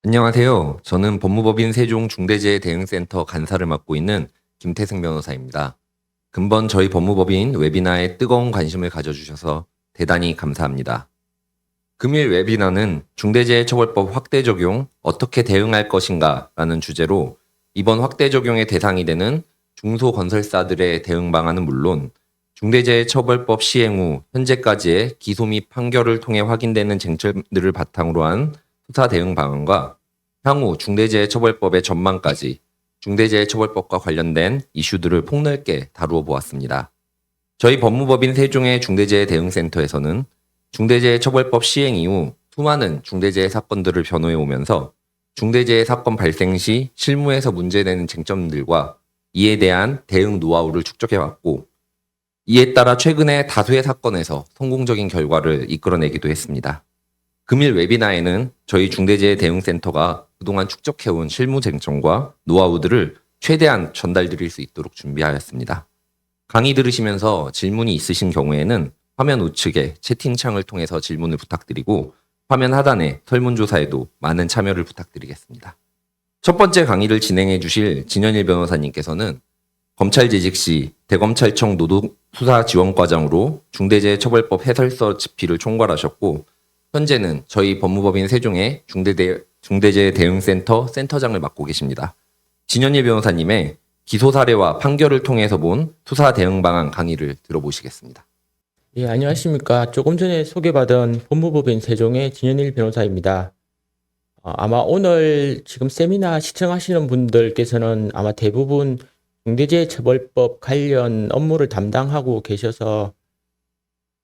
안녕하세요. 저는 법무법인 세종중대재해대응센터 간사를 맡고 있는 김태승 변호사입니다. 근본 저희 법무법인 웨비나에 뜨거운 관심을 가져주셔서 대단히 감사합니다. 금일 웨비나는 중대재해처벌법 확대 적용 어떻게 대응할 것인가 라는 주제로 이번 확대 적용의 대상이 되는 중소건설사들의 대응 방안은 물론 중대재해처벌법 시행 후 현재까지의 기소 및 판결을 통해 확인되는 쟁점들을 바탕으로 한 수사 대응 방안과 향후 중대재해처벌법의 전망까지 중대재해처벌법과 관련된 이슈들을 폭넓게 다루어 보았습니다. 저희 법무법인 세종의 중대재해대응센터에서는 중대재해처벌법 시행 이후 수많은 중대재해 사건들을 변호해 오면서 중대재해 사건 발생 시 실무에서 문제되는 쟁점들과 이에 대한 대응 노하우를 축적해 왔고, 이에 따라 최근에 다수의 사건에서 성공적인 결과를 이끌어내기도 했습니다. 금일 웨비나에는 저희 중대재해대응센터가 그동안 축적해온 실무 쟁점과 노하우들을 최대한 전달드릴 수 있도록 준비하였습니다. 강의 들으시면서 질문이 있으신 경우에는 화면 우측에 채팅창을 통해서 질문을 부탁드리고 화면 하단에 설문조사에도 많은 참여를 부탁드리겠습니다. 첫 번째 강의를 진행해 주실 진현일 변호사님께서는 검찰 재직 시 대검찰청 노동수사지원과장으로 중대재해처벌법 해설서 집필을 총괄하셨고, 현재는 저희 법무법인 세종의 중대재해대응센터 센터장을 맡고 계십니다. 진현일 변호사님의 기소 사례와 판결을 통해서 본 수사 대응 방안 강의를 들어보시겠습니다. 예, 안녕하십니까. 조금 전에 소개받은 법무법인 세종의 진현일 변호사입니다. 아마 오늘 지금 세미나 시청하시는 분들께서는 아마 대부분 중대재해처벌법 관련 업무를 담당하고 계셔서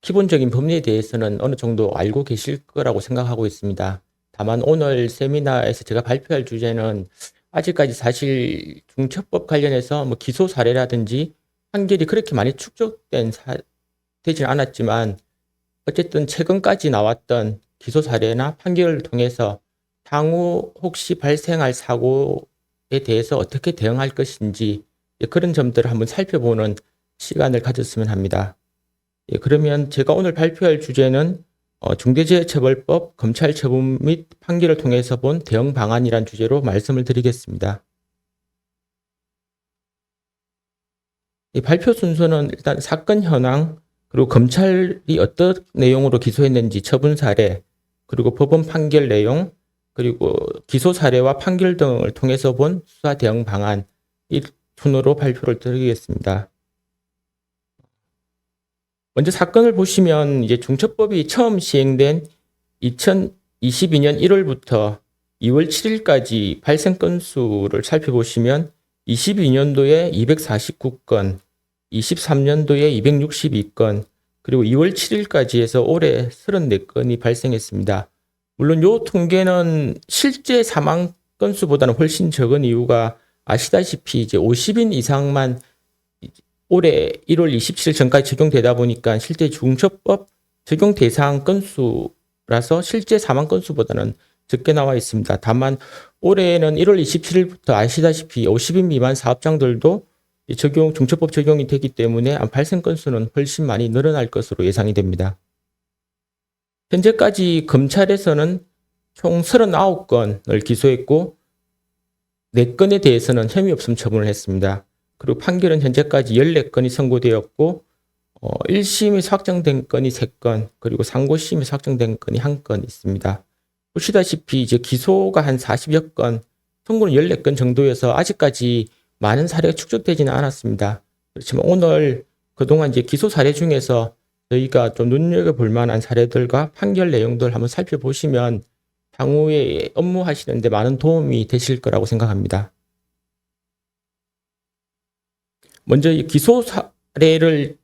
기본적인 법리에 대해서는 어느 정도 알고 계실 거라고 생각하고 있습니다. 다만 오늘 세미나에서 제가 발표할 주제는 아직까지 사실 중처법 관련해서 뭐 기소 사례라든지 판결이 그렇게 많이 되진 않았지만 어쨌든 최근까지 나왔던 기소 사례나 판결을 통해서 향후 혹시 발생할 사고에 대해서 어떻게 대응할 것인지 그런 점들을 한번 살펴보는 시간을 가졌으면 합니다. 그러면 제가 오늘 발표할 주제는 중대재해처벌법 검찰 처분 및 판결을 통해서 본 대응 방안이란 주제로 말씀을 드리겠습니다. 이 발표 순서는 일단 사건 현황, 그리고 검찰이 어떤 내용으로 기소했는지 처분 사례, 그리고 법원 판결 내용, 그리고 기소 사례와 판결 등을 통해서 본 수사 대응 방안, 이 순으로 발표를 드리겠습니다. 먼저 사건을 보시면 이제 중처법이 처음 시행된 2022년 1월부터 2월 7일까지 발생 건수를 살펴보시면 22년도에 249건, 23년도에 262건, 그리고 2월 7일까지 해서 올해 34건이 발생했습니다. 물론 이 통계는 실제 사망 건수보다는 훨씬 적은 이유가 아시다시피 이제 50인 이상만 올해 1월 27일 전까지 적용되다 보니까 실제 중처법 적용 대상 건수라서 실제 사망 건수보다는 적게 나와 있습니다. 다만 올해는 1월 27일부터 아시다시피 50인 미만 사업장들도 중처법 적용이 되기 때문에 발생 건수는 훨씬 많이 늘어날 것으로 예상이 됩니다. 현재까지 검찰에서는 총 39건을 기소했고 4건에 대해서는 혐의 없음 처분을 했습니다. 그리고 판결은 현재까지 14건이 선고되었고 1심에서 확정된 건이 3건, 그리고 상고심에서 확정된 건이 1건 있습니다. 보시다시피 이제 기소가 한 40여 건, 선고는 14건 정도여서 아직까지 많은 사례가 축적되지는 않았습니다. 그렇지만 오늘 그동안 이제 기소 사례 중에서 저희가 좀 눈여겨볼 만한 사례들과 판결 내용들 한번 살펴보시면 향후에 업무하시는데 많은 도움이 되실 거라고 생각합니다. 먼저 이 기소 사례를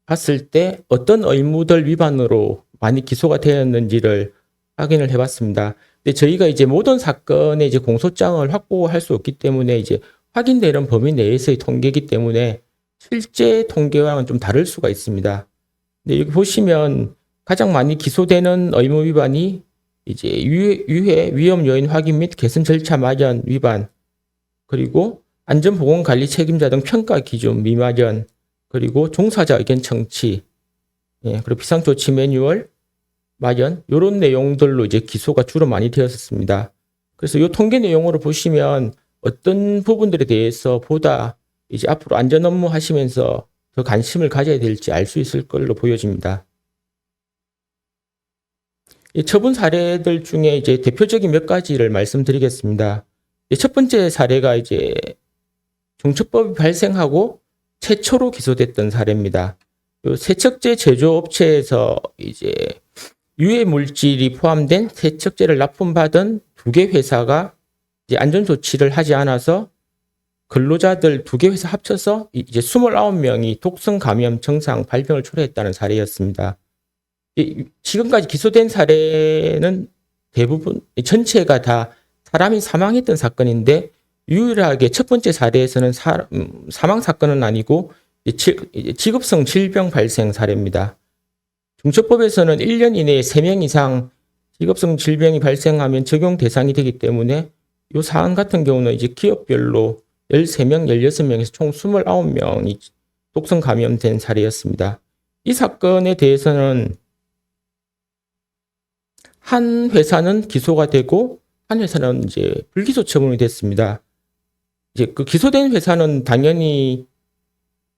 봤을 때 어떤 의무들 위반으로 많이 기소가 되었는지를 확인을 해봤습니다. 근데 저희가 이제 모든 사건의 이제 공소장을 확보할 수 없기 때문에 이제 확인되는 범위 내에서의 통계이기 때문에 실제 통계와는 좀 다를 수가 있습니다. 근데 여기 보시면 가장 많이 기소되는 의무 위반이 이제 유해 위험 요인 확인 및 개선 절차 마련 위반, 그리고 안전보건관리 책임자 등 평가 기준 미마련, 그리고 종사자 의견 청취, 그리고 비상조치 매뉴얼 마련, 이런 내용들로 이제 기소가 주로 많이 되었습니다. 그래서 이 통계 내용으로 보시면 어떤 부분들에 대해서 보다 이제 앞으로 안전 업무 하시면서 더 관심을 가져야 될지 알 수 있을 걸로 보여집니다. 이 처분 사례들 중에 이제 대표적인 몇 가지를 말씀드리겠습니다. 첫 번째 사례가 이제 중첩법이 발생하고 최초로 기소됐던 사례입니다. 요 세척제 제조업체에서 이제 유해 물질이 포함된 세척제를 납품받은 두 개 회사가 이제 안전 조치를 하지 않아서 근로자들 두 개 회사 합쳐서 이제 29명이 독성 감염 증상 발병을 초래했다는 사례였습니다. 지금까지 기소된 사례는 대부분 전체가 다 사람이 사망했던 사건인데 유일하게 첫 번째 사례에서는 사망 사건은 아니고 직업성 질병 발생 사례입니다. 중첩법에서는 1년 이내에 3명 이상 직업성 질병이 발생하면 적용 대상이 되기 때문에 이 사안 같은 경우는 이제 기업별로 13명, 16명에서 총 29명이 독성 감염된 사례였습니다. 이 사건에 대해서는 한 회사는 기소가 되고 한 회사는 이제 불기소 처분이 됐습니다. 이제 그 기소된 회사는 당연히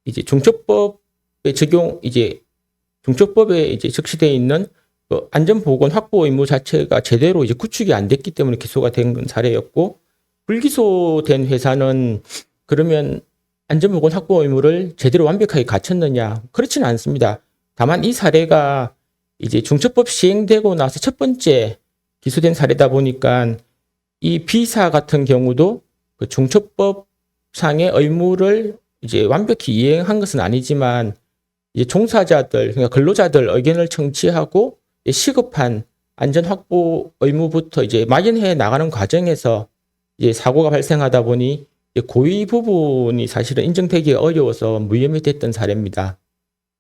이제 중첩법에 적시되어 있는 그 안전보건 확보 의무 자체가 제대로 이제 구축이 안 됐기 때문에 기소가 된 사례였고, 불기소된 회사는 그러면 안전보건 확보 의무를 제대로 완벽하게 갖췄느냐? 그렇지는 않습니다. 다만 이 사례가 이제 중첩법 시행되고 나서 첫 번째 기소된 사례다 보니까 이 B사 같은 경우도 그 중첩법 상의 의무를 이제 완벽히 이행한 것은 아니지만 이제 종사자들, 그러니까 근로자들 의견을 청취하고 시급한 안전 확보 의무부터 이제 마련해 나가는 과정에서 이제 사고가 발생하다 보니 고의 부분이 사실은 인정되기 어려워서 무혐의 됐던 사례입니다.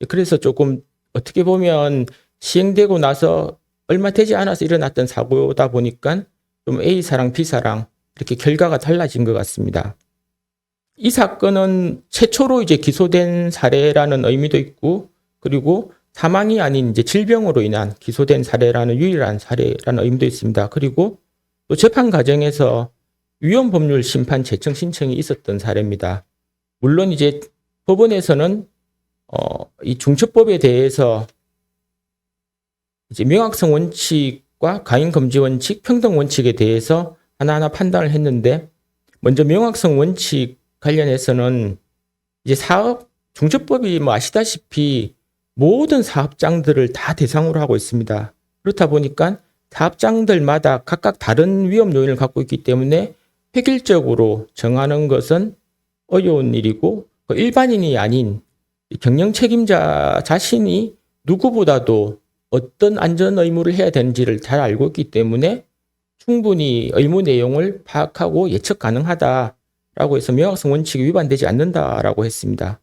그래서 조금 어떻게 보면 시행되고 나서 얼마 되지 않아서 일어났던 사고다 보니까 좀 A사랑 B사랑 이렇게 결과가 달라진 것 같습니다. 이 사건은 최초로 이제 기소된 사례라는 의미도 있고, 그리고 사망이 아닌 이제 질병으로 인한 기소된 사례라는 유일한 사례라는 의미도 있습니다. 그리고 또 재판 과정에서 위헌법률 심판 재청 신청이 있었던 사례입니다. 물론 이제 법원에서는 이 중첩법에 대해서 이제 명확성 원칙과 가인 금지 원칙, 평등 원칙에 대해서 하나하나 판단을 했는데, 먼저 명확성 원칙 관련해서는 이제 중첩법이 뭐 아시다시피 모든 사업장들을 다 대상으로 하고 있습니다. 그렇다 보니까 사업장들마다 각각 다른 위험 요인을 갖고 있기 때문에 획일적으로 정하는 것은 어려운 일이고, 일반인이 아닌 경영 책임자 자신이 누구보다도 어떤 안전 의무를 해야 되는지를 잘 알고 있기 때문에 충분히 의무 내용을 파악하고 예측 가능하다라고 해서 명확성 원칙이 위반되지 않는다라고 했습니다.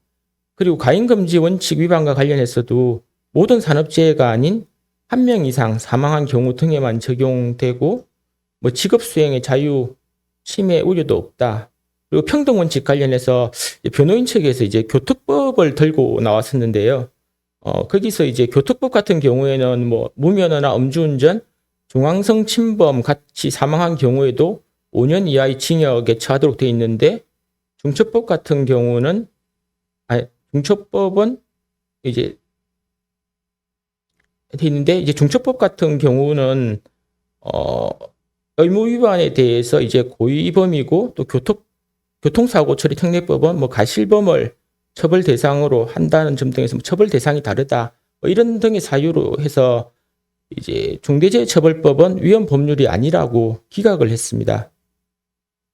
그리고 가인금지 원칙 위반과 관련해서도 모든 산업재해가 아닌 1명 이상 사망한 경우 등에만 적용되고, 뭐 직업 수행의 자유 침해 우려도 없다. 그리고 평등 원칙 관련해서 변호인 측에서 이제 교특법을 들고 나왔었는데요. 거기서 이제 교특법 같은 경우에는 뭐 무면허나 음주운전, 중앙성 침범 같이 사망한 경우에도 5년 이하의 징역에 처하도록 되어 있는데, 중첩법 같은 경우는 중첩법은 이제 돼 있는데, 이제 중첩법 같은 경우는 의무 위반에 대해서 이제 고의범이고, 또 교통사고 처리 특례법은 뭐 가실범을 처벌 대상으로 한다는 점 등에서 처벌 대상이 다르다, 뭐 이런 등의 사유로 해서 이제 중대재해처벌법은 위헌 법률이 아니라고 기각을 했습니다.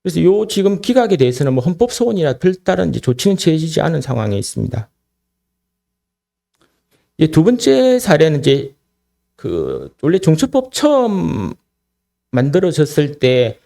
그래서 요 지금 기각에 대해서는 뭐 헌법 소원이나 별다른 이제 조치는 취해지지 않은 상황에 있습니다. 이제 두 번째 사례는 이제 원래 중첩법 처음 만들어졌을 때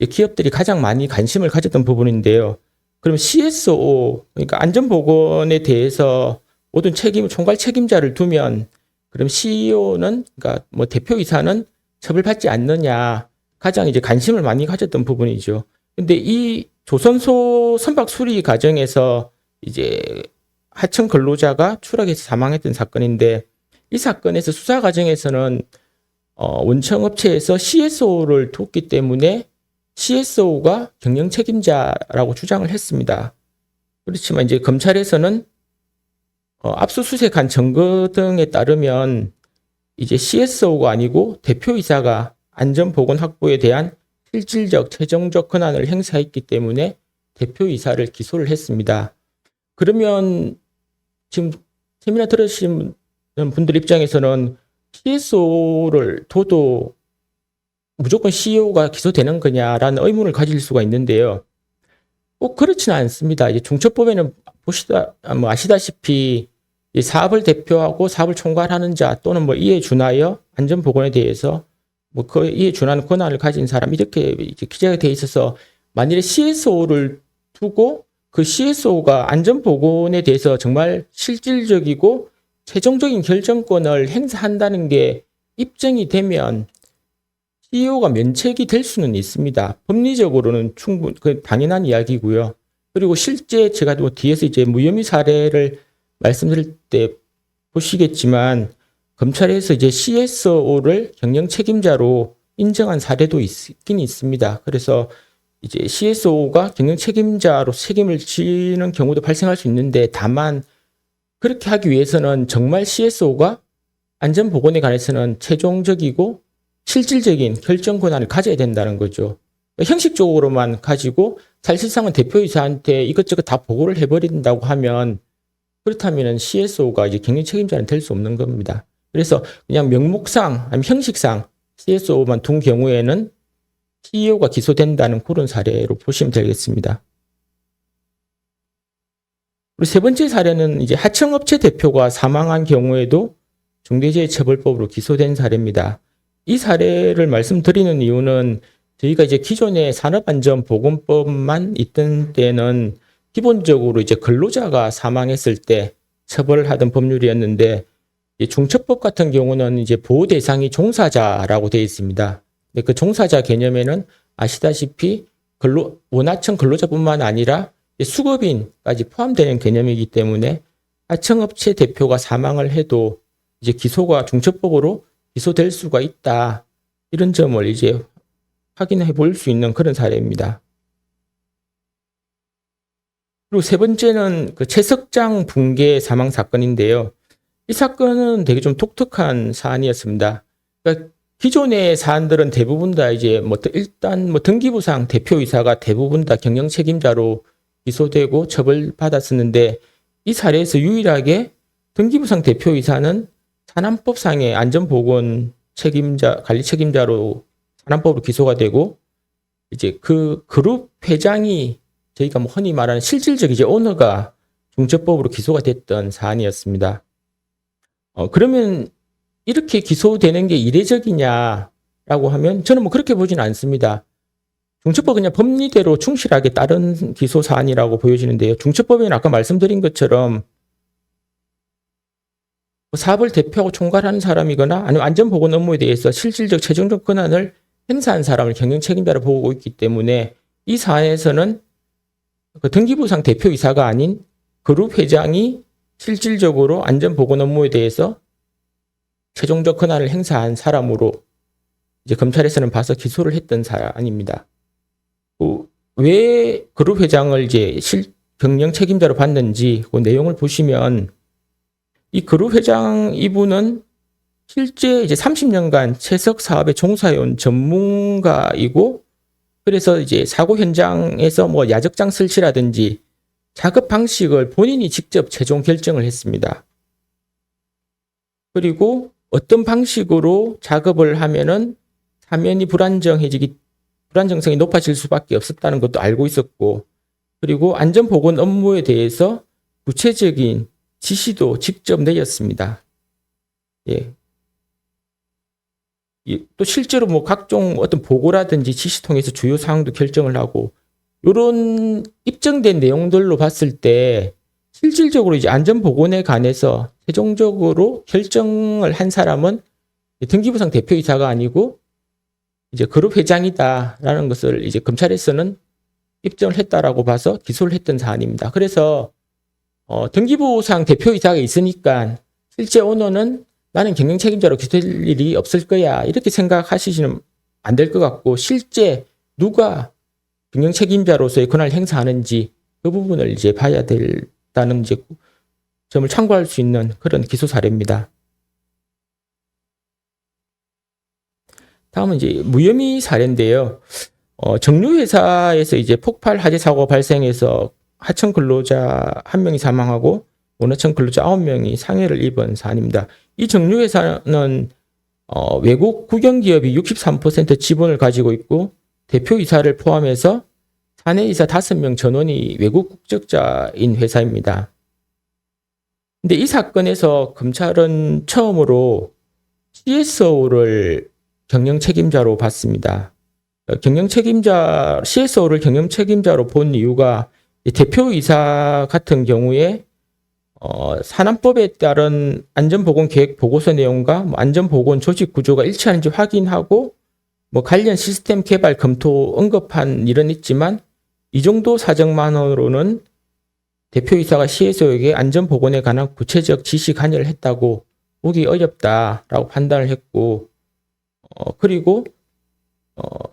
기업들이 가장 많이 관심을 가졌던 부분인데요. 그럼 CSO, 그러니까 안전보건에 대해서 모든 총괄 책임자를 두면 그럼 CEO는, 그러니까 뭐 대표이사는 처벌받지 않느냐, 가장 이제 관심을 많이 가졌던 부분이죠. 근데 이 조선소 선박 수리 과정에서 이제 하청 근로자가 추락해서 사망했던 사건인데, 이 사건에서 수사 과정에서는 원청업체에서 CSO를 뒀기 때문에 CSO가 경영 책임자라고 주장을 했습니다. 그렇지만 이제 검찰에서는 압수수색한 증거 등에 따르면 이제 CSO가 아니고 대표이사가 안전보건 확보에 대한 실질적 최종적 권한을 행사했기 때문에 대표이사를 기소를 했습니다. 그러면 지금 세미나 들으시는 분들 입장에서는 CSO를 둬도 무조건 CEO가 기소되는 거냐라는 의문을 가질 수가 있는데요. 꼭 그렇지는 않습니다. 이제 중처법에는 아시다시피 이 사업을 대표하고 사업을 총괄하는 자 또는 뭐 이에 준하여 안전보건에 대해서 뭐 그 이에 준하는 권한을 가진 사람 이렇게 이제 기재가 돼 있어서 만일에 CSO를 두고 그 CSO가 안전보건에 대해서 정말 실질적이고 최종적인 결정권을 행사한다는 게 입증이 되면 CEO가 면책이 될 수는 있습니다. 법리적으로는 당연한 이야기고요. 그리고 실제 제가 뭐 뒤에서 이제 무혐의 사례를 말씀드릴 때 보시겠지만 검찰에서 이제 CSO를 경영 책임자로 인정한 사례도 있긴 있습니다. 그래서 이제 CSO가 경영 책임자로 책임을 지는 경우도 발생할 수 있는데 다만 그렇게 하기 위해서는 정말 CSO가 안전보건에 관해서는 최종적이고 실질적인 결정 권한을 가져야 된다는 거죠. 형식적으로만 가지고 사실상은 대표이사한테 이것저것 다 보고를 해버린다고 하면 그렇다면 CSO가 이제 경영 책임자는 될 수 없는 겁니다. 그래서 그냥 명목상 아니면 형식상 CSO만 둔 경우에는 CEO가 기소된다는 그런 사례로 보시면 되겠습니다. 그리고 세 번째 사례는 이제 하청업체 대표가 사망한 경우에도 중대재해처벌법으로 기소된 사례입니다. 이 사례를 말씀드리는 이유는 저희가 이제 기존에 산업안전보건법만 있던 때는 기본적으로 이제 근로자가 사망했을 때 처벌하던 법률이었는데 중처법 같은 경우는 이제 보호 대상이 종사자라고 되어 있습니다. 근데 그 종사자 개념에는 아시다시피 원하청 근로자뿐만 아니라 수급인까지 포함되는 개념이기 때문에 하청업체 대표가 사망을 해도 이제 기소가 중처법으로 기소될 수가 있다. 이런 점을 이제 확인해 볼 수 있는 그런 사례입니다. 그리고 세 번째는 그 채석장 붕괴 사망 사건인데요. 이 사건은 되게 좀 독특한 사안이었습니다. 그러니까 기존의 사안들은 대부분 다 이제 일단 등기부상 대표이사가 대부분 다 경영 책임자로 기소되고 처벌받았었는데 이 사례에서 유일하게 등기부상 대표이사는 산안법상의 안전보건 책임자, 관리 책임자로 산안법으로 기소가 되고 이제 그 그룹 회장이 저희가 흔히 말하는 실질적 이제 오너가 중처법으로 기소가 됐던 사안이었습니다. 그러면 이렇게 기소되는 게 이례적이냐라고 하면 저는 그렇게 보지는 않습니다. 중처법 그냥 법리대로 충실하게 따른 기소 사안이라고 보여지는데요. 중처법에는 아까 말씀드린 것처럼 사업을 대표하고 총괄하는 사람이거나 아니면 안전보건 업무에 대해서 실질적 최종적 권한을 행사한 사람을 경영 책임자로 보고 있기 때문에 이 사안에서는 그 등기부상 대표이사가 아닌 그룹 회장이 실질적으로 안전보건 업무에 대해서 최종적 권한을 행사한 사람으로 이제 검찰에서는 봐서 기소를 했던 사안입니다. 왜 그룹 회장을 이제 경영 책임자로 봤는지 그 내용을 보시면 이 그룹 회장 이분은 실제 이제 30년간 채석 사업에 종사해온 전문가이고 그래서 이제 사고 현장에서 야적장 설치라든지 작업 방식을 본인이 직접 최종 결정을 했습니다. 그리고 어떤 방식으로 작업을 하면은 사면이 불안정성이 높아질 수밖에 없었다는 것도 알고 있었고, 그리고 안전보건 업무에 대해서 구체적인 지시도 직접 내렸습니다. 예. 또 실제로 각종 어떤 보고라든지 지시 통해서 주요 사항도 결정을 하고, 이런 입증된 내용들로 봤을 때 실질적으로 이제 안전보건에 관해서 최종적으로 결정을 한 사람은 등기부상 대표이사가 아니고 이제 그룹 회장이다라는 것을 이제 검찰에서는 입증을 했다라고 봐서 기소를 했던 사안입니다. 그래서 등기부상 대표이사가 있으니까 실제 오너는 나는 경영 책임자로 기소될 일이 없을 거야 이렇게 생각하시면 안 될 것 같고, 실제 누가 경영 책임자로서의 권한을 행사하는지 그 부분을 이제 봐야 된다는 이제 점을 참고할 수 있는 그런 기소 사례입니다. 다음은 이제 무혐의 사례인데요. 정유회사에서 이제 폭발 화재 사고 발생해서 하청 근로자 1명이 사망하고 원하청 근로자 9명이 상해를 입은 사안입니다. 이 정유회사는 외국 국영기업이 63% 지분을 가지고 있고 대표이사를 포함해서 사내이사 5명 전원이 외국 국적자인 회사입니다. 근데 이 사건에서 검찰은 처음으로 CSO를 경영 책임자로 봤습니다. CSO를 경영 책임자로 본 이유가 대표이사 같은 경우에 산안법에 따른 안전보건계획 보고서 내용과 안전보건 조직 구조가 일치하는지 확인하고 관련 시스템 개발 검토 언급한 일은 있지만 이 정도 사정만으로는 대표이사가 CSO에게 안전보건에 관한 구체적 지시 관여를 했다고 보기 어렵다라고 판단을 했고 그리고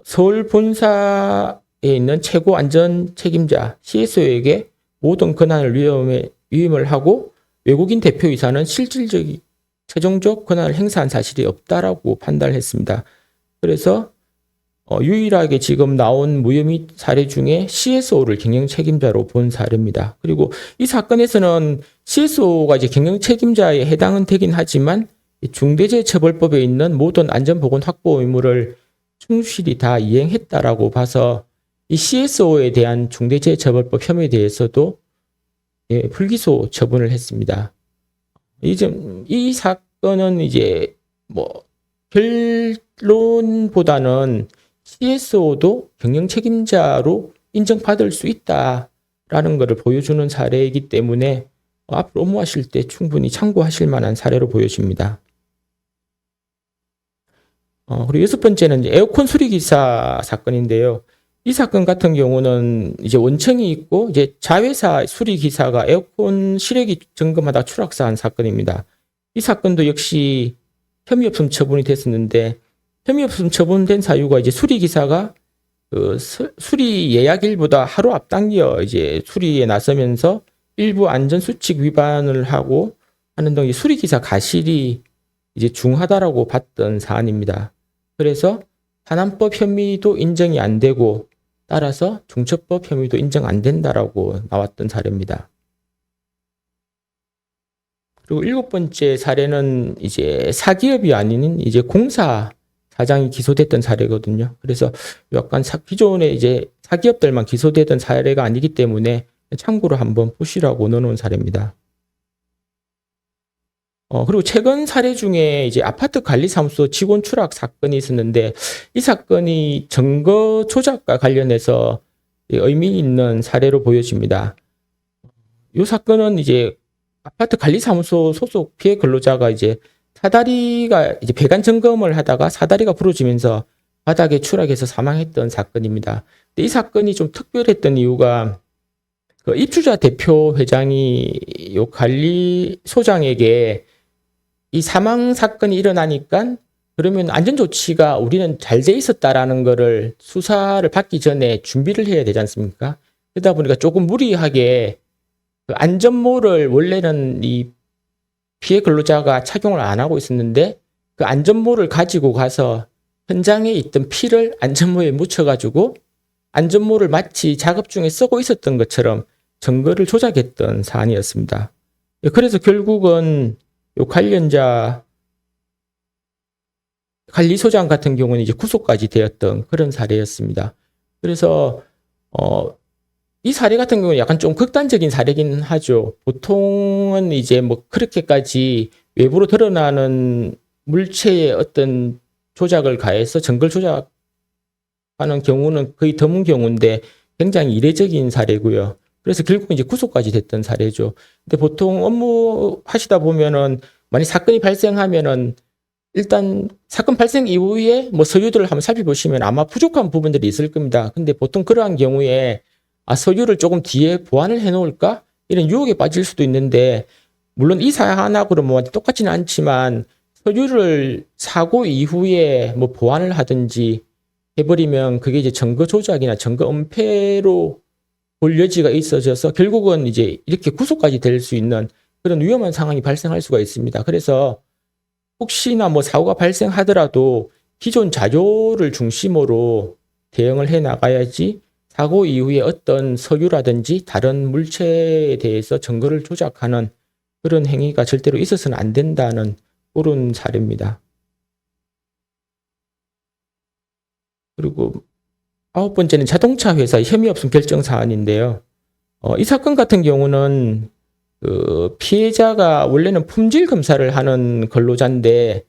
서울 본사에 있는 최고 안전 책임자 CSO에게 모든 권한을 위임을 하고 외국인 대표이사는 실질적인 최종적 권한을 행사한 사실이 없다라고 판단을 했습니다. 그래서 유일하게 지금 나온 무혐의 사례 중에 CSO를 경영 책임자로 본 사례입니다. 그리고 이 사건에서는 CSO가 이제 경영 책임자에 해당은 되긴 하지만 중대재해처벌법에 있는 모든 안전보건 확보 의무를 충실히 다 이행했다라고 봐서 이 CSO에 대한 중대재해처벌법 혐의에 대해서도 불기소 처분을 했습니다. 이 사건은 이제 결론보다는 CSO도 경영 책임자로 인정받을 수 있다라는 것을 보여주는 사례이기 때문에 앞으로 업무하실 때 충분히 참고하실 만한 사례로 보여집니다. 그리고 6번째는 에어컨 수리기사 사건인데요. 이 사건 같은 경우는 이제 원청이 있고 이제 자회사 수리기사가 에어컨 실외기 점검하다 추락사한 사건입니다. 이 사건도 역시 혐의 없음 처분이 됐었는데 혐의 없음 처분된 사유가 이제 수리기사가 수리 예약일보다 하루 앞당겨 이제 수리에 나서면서 일부 안전수칙 위반을 하고 하는 등 수리기사 과실이 이제 중하다라고 봤던 사안입니다. 그래서 산안법 혐의도 인정이 안 되고 따라서 중처법 혐의도 인정 안 된다라고 나왔던 사례입니다. 그리고 7번째 사례는 이제 사기업이 아닌 이제 공사 사장이 기소됐던 사례거든요. 그래서 약간 기존에 이제 사기업들만 기소되던 사례가 아니기 때문에 참고로 한번 보시라고 넣어놓은 사례입니다. 그리고 최근 사례 중에 이제 아파트 관리사무소 직원 추락 사건이 있었는데 이 사건이 증거 조작과 관련해서 의미 있는 사례로 보여집니다. 이 사건은 이제 아파트 관리사무소 소속 피해 근로자가 이제 사다리가 이제 배관 점검을 하다가 사다리가 부러지면서 바닥에 추락해서 사망했던 사건입니다. 근데 이 사건이 좀 특별했던 이유가 그 입주자 대표 회장이 요 관리소장에게 이 사망 사건이 일어나니까 그러면 안전조치가 우리는 잘 돼 있었다라는 거를 수사를 받기 전에 준비를 해야 되지 않습니까? 그러다 보니까 조금 무리하게 그 안전모를 원래는 이 피해 근로자가 착용을 안 하고 있었는데 그 안전모를 가지고 가서 현장에 있던 피를 안전모에 묻혀가지고 안전모를 마치 작업 중에 쓰고 있었던 것처럼 증거를 조작했던 사안이었습니다. 그래서 결국은 요 관련자 관리소장 같은 경우는 이제 구속까지 되었던 그런 사례였습니다. 그래서 이 사례 같은 경우는 약간 좀 극단적인 사례긴 하죠. 보통은 이제 그렇게까지 외부로 드러나는 물체의 어떤 조작을 가해서 증거를 조작하는 경우는 거의 드문 경우인데 굉장히 이례적인 사례고요. 그래서 결국 이제 구속까지 됐던 사례죠. 근데 보통 업무 하시다 보면은 만약 사건이 발생하면은 일단 사건 발생 이후에 서류들을 한번 살펴보시면 아마 부족한 부분들이 있을 겁니다. 근데 보통 그러한 경우에 서류를 조금 뒤에 보완을 해 놓을까? 이런 유혹에 빠질 수도 있는데 물론 이 사안하고는 똑같지는 않지만 서류를 사고 이후에 보완을 하든지 해버리면 그게 이제 증거 조작이나 증거 은폐로 볼 여지가 있어져서 결국은 이제 이렇게 구속까지 될 수 있는 그런 위험한 상황이 발생할 수가 있습니다. 그래서 혹시나 뭐 사고가 발생하더라도 기존 자료를 중심으로 대응을 해 나가야지 사고 이후에 어떤 서류라든지 다른 물체에 대해서 증거를 조작하는 그런 행위가 절대로 있어서는 안 된다는 그런 사례입니다. 그리고 9번째는 자동차 회사의 혐의 없음 결정 사안인데요. 이 사건 같은 경우는 그 피해자가 원래는 품질 검사를 하는 근로자인데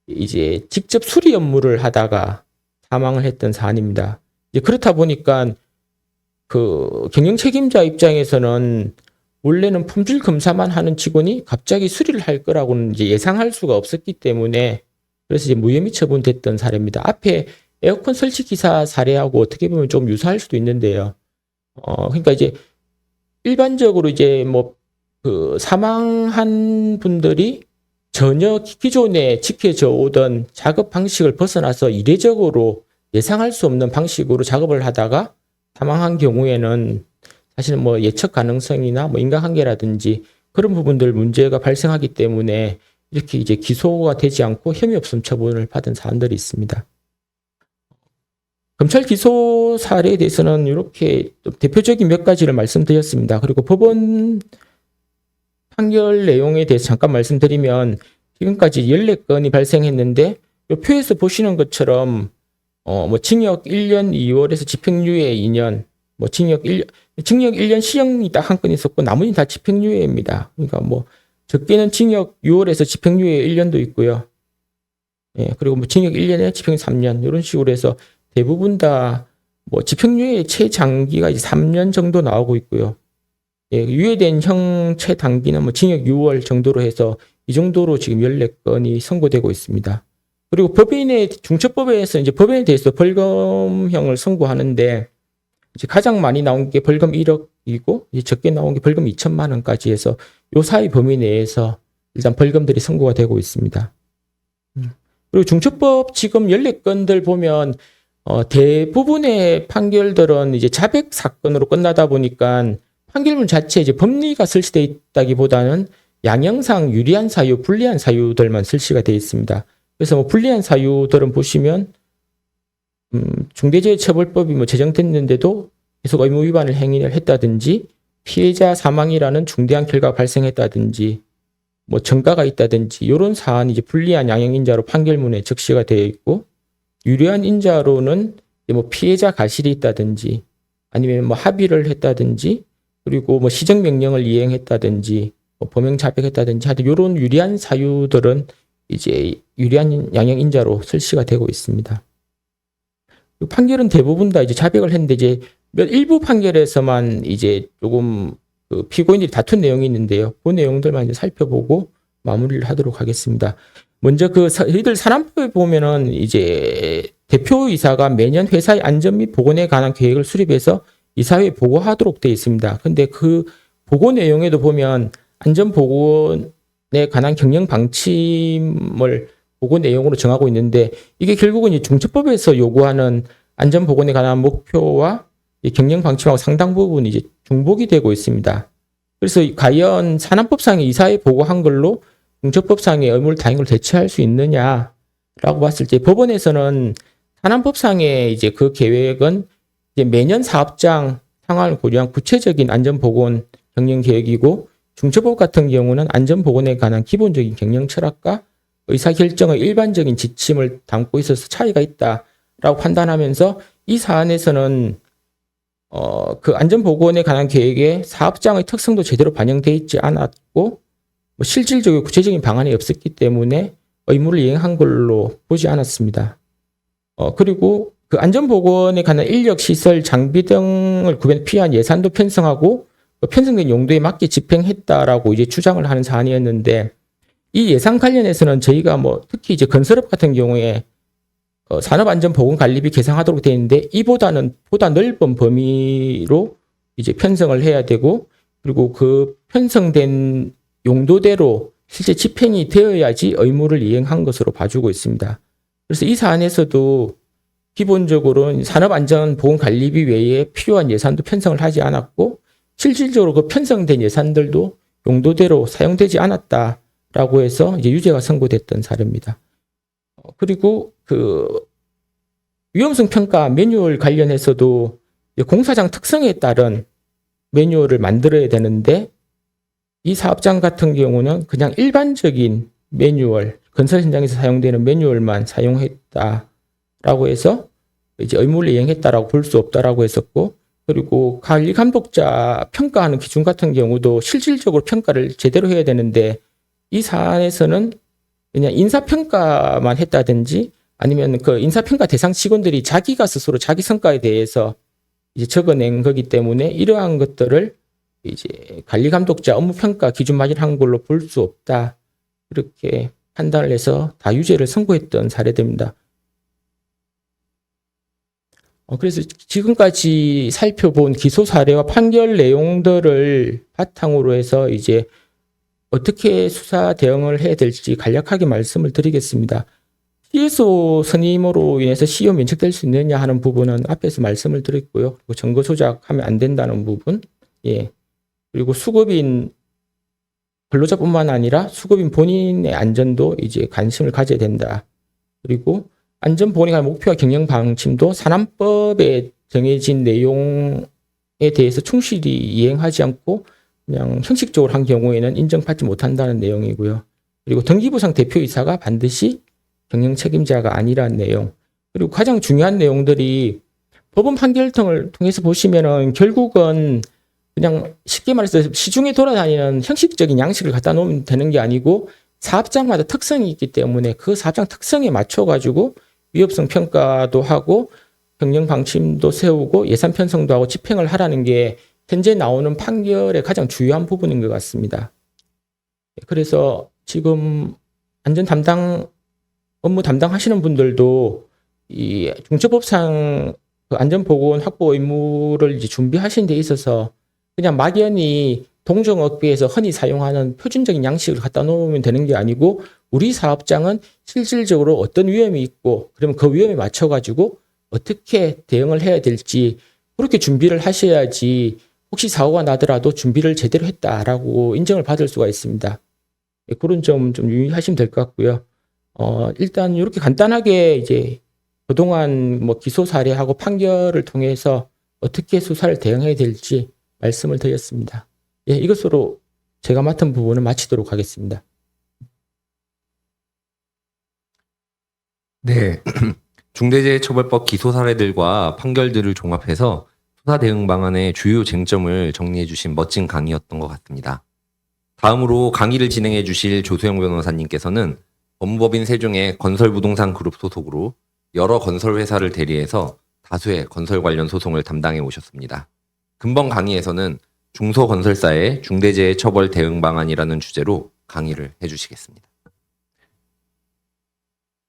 이제 직접 수리 업무를 하다가 사망을 했던 사안입니다. 이제 그렇다 보니까 그 경영 책임자 입장에서는 원래는 품질 검사만 하는 직원이 갑자기 수리를 할 거라고는 이제 예상할 수가 없었기 때문에 그래서 이제 무혐의 처분됐던 사례입니다. 앞에 에어컨 설치 기사 사례하고 어떻게 보면 좀 유사할 수도 있는데요. 그러니까 이제 일반적으로 이제 뭐 그 사망한 분들이 전혀 기존에 지켜져 오던 작업 방식을 벗어나서 이례적으로 예상할 수 없는 방식으로 작업을 하다가 사망한 경우에는 사실은 뭐 예측 가능성이나 뭐 인과관계라든지 그런 부분들 문제가 발생하기 때문에 이렇게 이제 기소가 되지 않고 혐의 없음 처분을 받은 사안들이 있습니다. 검찰 기소 사례에 대해서는 이렇게 대표적인 몇 가지를 말씀드렸습니다. 그리고 법원 판결 내용에 대해서 잠깐 말씀드리면 지금까지 14건이 발생했는데 이 표에서 보시는 것처럼 뭐 징역 1년 2월에서 집행유예 2년, 뭐 징역 1년 시형이 딱 한 건 있었고 나머지는 다 집행유예입니다. 그러니까 뭐 적게는 징역 6월에서 집행유예 1년도 있고요. 예, 그리고 뭐 징역 1년에 집행 3년 이런 식으로 해서 대부분 다 뭐 집행유예 최장기가 이제 3년 정도 나오고 있고요. 예, 유예된 형 최단기는 뭐 징역 6월 정도로 해서 이 정도로 지금 14건이 선고되고 있습니다. 그리고 중처법에서 이제 법인에 대해서 벌금형을 선고하는데 이제 가장 많이 나온 게 벌금 1억이고 이제 적게 나온 게 벌금 2천만 원까지 해서 요 사이 범위 내에서 일단 벌금들이 선고가 되고 있습니다. 그리고 중처법 지금 14건들 보면 대부분의 판결들은 이제 자백 사건으로 끝나다 보니까 판결문 자체에 이제 법리가 설치되어 있다기보다는 양형상 유리한 사유, 불리한 사유들만 설치가 되어 있습니다. 그래서 뭐 불리한 사유들은 보시면 중대재해처벌법이 뭐 제정됐는데도 계속 의무 위반을 행위를 했다든지 피해자 사망이라는 중대한 결과가 발생했다든지 뭐 전가가 있다든지 이런 사안이 이제 불리한 양형인자로 판결문에 적시가 되어 있고 유리한 인자로는 뭐 피해자 가실이 있다든지 아니면 뭐 합의를 했다든지 그리고 뭐 시정명령을 이행했다든지 뭐 범행 자백했다든지 하여튼 이런 유리한 사유들은 이제 유리한 양형인자로 설치가 되고 있습니다. 판결은 대부분 다 이제 자백을 했는데 이제 일부 판결에서만 이제 조금 그 피고인들이 다툰 내용이 있는데요. 그 내용들만 이제 살펴보고 마무리를 하도록 하겠습니다. 먼저 저희들 산안법에 보면은 이제 대표이사가 매년 회사의 안전 및 보건에 관한 계획을 수립해서 이사회에 보고하도록 되어 있습니다. 근데 그 보고 내용에도 보면 안전 보건에 관한 경영 방침을 보고 내용으로 정하고 있는데 이게 결국은 이 중처법에서 요구하는 안전 보건에 관한 목표와 이 경영 방침하고 상당 부분 이제 중복이 되고 있습니다. 그래서 과연 산안법상의 이사회에 보고한 걸로 중처법상의 의무를 다한 걸 대체할 수 있느냐라고 봤을 때 법원에서는 산안법상의 이제 그 계획은 이제 매년 사업장 상황을 고려한 구체적인 안전보건 경영 계획이고 중처법 같은 경우는 안전보건에 관한 기본적인 경영 철학과 의사결정의 일반적인 지침을 담고 있어서 차이가 있다라고 판단하면서 이 사안에서는 그 안전보건에 관한 계획에 사업장의 특성도 제대로 반영되어 있지 않았고 뭐 실질적이고 구체적인 방안이 없었기 때문에 의무를 이행한 걸로 보지 않았습니다. 그리고 그 안전보건에 관한 인력, 시설, 장비 등을 피한 예산도 편성하고 편성된 용도에 맞게 집행했다라고 이제 주장을 하는 사안이었는데 이 예산 관련해서는 저희가 뭐 특히 이제 건설업 같은 경우에 산업안전보건관리비 계상하도록 되어 있는데 이보다는 보다 넓은 범위로 이제 편성을 해야 되고 그리고 그 편성된 용도대로 실제 집행이 되어야지 의무를 이행한 것으로 봐주고 있습니다. 그래서 이 사안에서도 기본적으로 산업안전보건관리비 외에 필요한 예산도 편성을 하지 않았고 실질적으로 그 편성된 예산들도 용도대로 사용되지 않았다라고 해서 이제 유죄가 선고됐던 사례입니다. 그리고 그 위험성 평가 매뉴얼 관련해서도 공사장 특성에 따른 매뉴얼을 만들어야 되는데 이 사업장 같은 경우는 그냥 일반적인 매뉴얼, 건설 현장에서 사용되는 매뉴얼만 사용했다라고 해서 이제 의무를 이행했다라고 볼 수 없다라고 했었고, 그리고 관리 감독자 평가하는 기준 같은 경우도 실질적으로 평가를 제대로 해야 되는데 이 사안에서는 그냥 인사평가만 했다든지 아니면 그 인사평가 대상 직원들이 자기가 스스로 자기 성과에 대해서 이제 적어낸 거기 때문에 이러한 것들을 이제 관리감독자 업무평가 기준 맞이한 걸로 볼 수 없다. 이렇게 판단을 해서 다 유죄를 선고했던 사례들입니다. 그래서 지금까지 살펴본 기소 사례와 판결 내용들을 바탕으로 해서 이제 어떻게 수사 대응을 해야 될지 간략하게 말씀을 드리겠습니다. 피해소 선임으로 인해서 시효 면책될 수 있느냐 하는 부분은 앞에서 말씀을 드렸고요. 그리고 증거 조작하면 안 된다는 부분, 예. 그리고 수급인 근로자뿐만 아니라 수급인 본인의 안전도 이제 관심을 가져야 된다. 그리고 안전 보건에 관한 목표와 경영 방침도 산안법에 정해진 내용에 대해서 충실히 이행하지 않고 그냥 형식적으로 한 경우에는 인정받지 못한다는 내용이고요. 그리고 등기부상 대표이사가 반드시 경영 책임자가 아니라는 내용. 그리고 가장 중요한 내용들이 법원 판결 등을 통해서 보시면은 결국은 그냥 쉽게 말해서 시중에 돌아다니는 형식적인 양식을 갖다 놓으면 되는 게 아니고 사업장마다 특성이 있기 때문에 그 사업장 특성에 맞춰가지고 위협성 평가도 하고 경영 방침도 세우고 예산 편성도 하고 집행을 하라는 게 현재 나오는 판결의 가장 중요한 부분인 것 같습니다. 그래서 지금 안전 담당 업무 담당하시는 분들도 이 중처법상 그 안전보건 확보 의무를 이제 준비하신 데 있어서 그냥 막연히 동종업계에서 흔히 사용하는 표준적인 양식을 갖다 놓으면 되는 게 아니고 우리 사업장은 실질적으로 어떤 위험이 있고 그러면 그 위험에 맞춰가지고 어떻게 대응을 해야 될지 그렇게 준비를 하셔야지 혹시 사고가 나더라도 준비를 제대로 했다라고 인정을 받을 수가 있습니다. 그런 점 좀 유의하시면 될 것 같고요. 일단 이렇게 간단하게 이제 그동안 뭐 기소 사례하고 판결을 통해서 어떻게 수사를 대응해야 될지 말씀을 드렸습니다. 예, 이것으로 제가 맡은 부분을 마치도록 하겠습니다. 네. 중대재해처벌법 기소 사례들과 판결들을 종합해서 수사 대응 방안의 주요 쟁점을 정리해 주신 멋진 강의였던 것 같습니다. 다음으로 강의를 진행해 주실 조수영 변호사님께서는 법무법인 세종의 건설부동산 그룹 소속으로 여러 건설회사를 대리해서 다수의 건설 관련 소송을 담당해 오셨습니다. 금번 강의에서는 중소건설사의 중대재해처벌 대응 방안이라는 주제로 강의를 해주시겠습니다.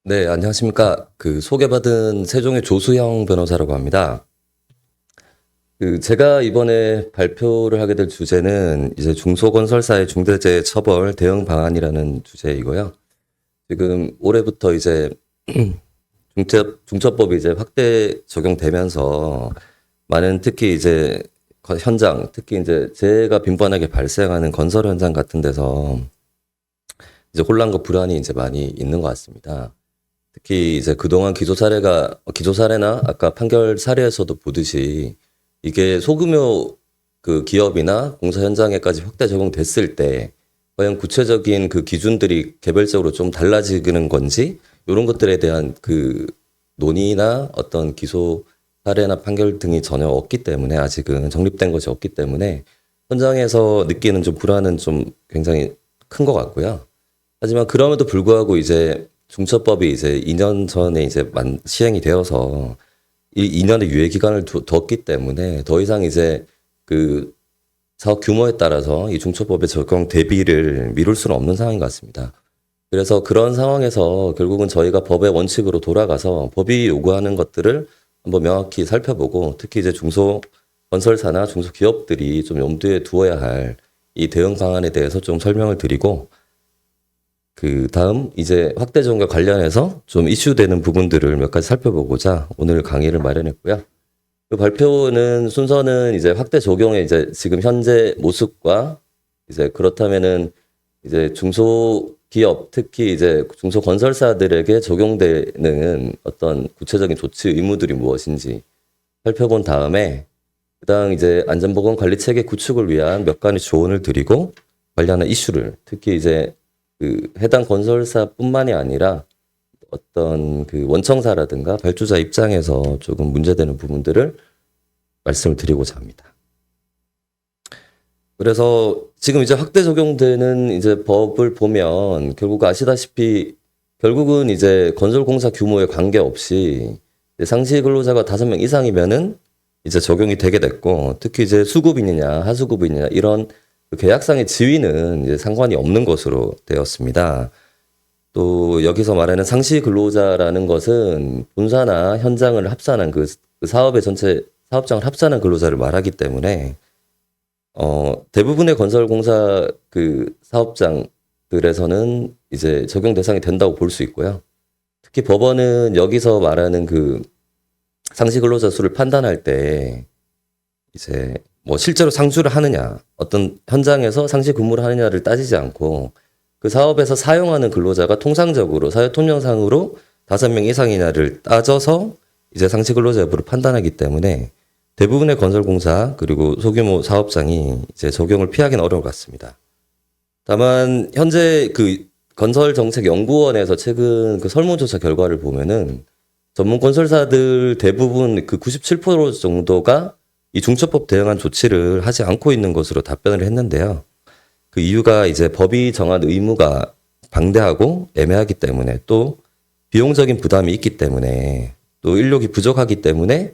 네, 안녕하십니까. 소개받은 세종의 조수영 변호사라고 합니다. 제가 이번에 발표를 하게 될 주제는 이제 중소건설사의 중대재해처벌 대응 방안이라는 주제이고요. 지금 올해부터 이제 중처법이 이제 확대 적용되면서 많은 특히 이제 현장, 특히 이제 재해가 빈번하게 발생하는 건설 현장 같은 데서 이제 혼란과 불안이 이제 많이 있는 것 같습니다. 특히 이제 그동안 기소 사례나 아까 판결 사례에서도 보듯이 이게 소규모 그 기업이나 공사 현장에까지 확대 적용됐을 때 과연 구체적인 그 기준들이 개별적으로 좀 달라지는 건지 이런 것들에 대한 그 논의나 어떤 기소 사례나 판결 등이 전혀 없기 때문에 아직은 정립된 것이 없기 때문에 현장에서 느끼는 좀 불안은 좀 굉장히 큰 것 같고요. 하지만 그럼에도 불구하고 이제 중처법이 이제 2년 전에 이제 시행이 되어서 이 2년의 유예 기간을 뒀기 때문에 더 이상 이제 그 사업 규모에 따라서 이 중처법의 적용 대비를 미룰 수는 없는 상황인 것 같습니다. 그래서 그런 상황에서 결국은 저희가 법의 원칙으로 돌아가서 법이 요구하는 것들을 한번 명확히 살펴보고 특히 이제 중소건설사나 중소기업들이 좀 염두에 두어야 할 이 대응 방안에 대해서 좀 설명을 드리고 그 다음 이제 확대 적용과 관련해서 좀 이슈되는 부분들을 몇 가지 살펴보고자 오늘 강의를 마련했고요. 그 발표는 순서는 이제 확대 적용의 이제 지금 현재 모습과 이제 그렇다면은 이제 중소기업 특히 이제 중소건설사들에게 적용되는 어떤 구체적인 조치 의무들이 무엇인지 살펴본 다음에 그다음 이제 안전보건 관리 체계 구축을 위한 몇 가지 조언을 드리고 관련한 이슈를 특히 이제 그 해당 건설사뿐만이 아니라 어떤 그 원청사라든가 발주자 입장에서 조금 문제되는 부분들을 말씀을 드리고자 합니다. 그래서 지금 이제 확대 적용되는 이제 법을 보면 결국 아시다시피 결국은 이제 건설공사 규모에 관계없이 이제 상시 근로자가 5명 이상이면은 이제 적용이 되게 됐고 특히 이제 수급이냐 하수급이냐 이런 그 계약상의 지위는 이제 상관이 없는 것으로 되었습니다. 또 여기서 말하는 상시 근로자라는 것은 본사나 현장을 합산한 그 사업의 전체 사업장을 합산한 근로자를 말하기 때문에 대부분의 건설공사 그 사업장들에서는 이제 적용 대상이 된다고 볼 수 있고요. 특히 법원은 여기서 말하는 그 상시 근로자 수를 판단할 때 이제 뭐 실제로 상주를 하느냐, 어떤 현장에서 상시 근무를 하느냐를 따지지 않고 그 사업에서 사용하는 근로자가 통상적으로 사회 통념상으로 5명 이상이냐를 따져서 이제 상시 근로자 여부를 판단하기 때문에 대부분의 건설공사 그리고 소규모 사업장이 이제 적용을 피하기는 어려울 것 같습니다. 다만 현재 그 건설정책연구원에서 최근 그 설문조사 결과를 보면은 전문 건설사들 대부분 그 97% 정도가 이 중처법 대응한 조치를 하지 않고 있는 것으로 답변을 했는데요. 그 이유가 이제 법이 정한 의무가 방대하고 애매하기 때문에 또 비용적인 부담이 있기 때문에 또 인력이 부족하기 때문에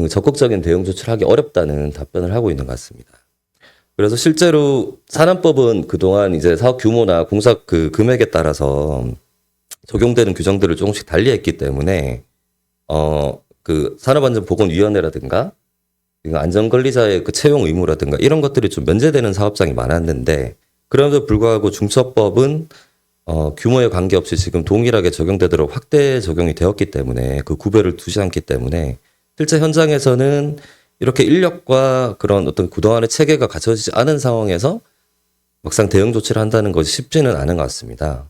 적극적인 대응 조치를 하기 어렵다는 답변을 하고 있는 것 같습니다. 그래서 실제로 산안법은 그동안 이제 사업 규모나 공사 그 금액에 따라서 적용되는 규정들을 조금씩 달리했기 때문에 그 산업안전보건위원회라든가 안전관리자의 그 채용 의무라든가 이런 것들이 좀 면제되는 사업장이 많았는데 그럼에도 불구하고 중처법은 규모에 관계없이 지금 동일하게 적용되도록 확대 적용이 되었기 때문에 그 구별을 두지 않기 때문에 실제 현장에서는 이렇게 인력과 그런 어떤 그동안의 체계가 갖춰지지 않은 상황에서 막상 대응 조치를 한다는 것이 쉽지는 않은 것 같습니다.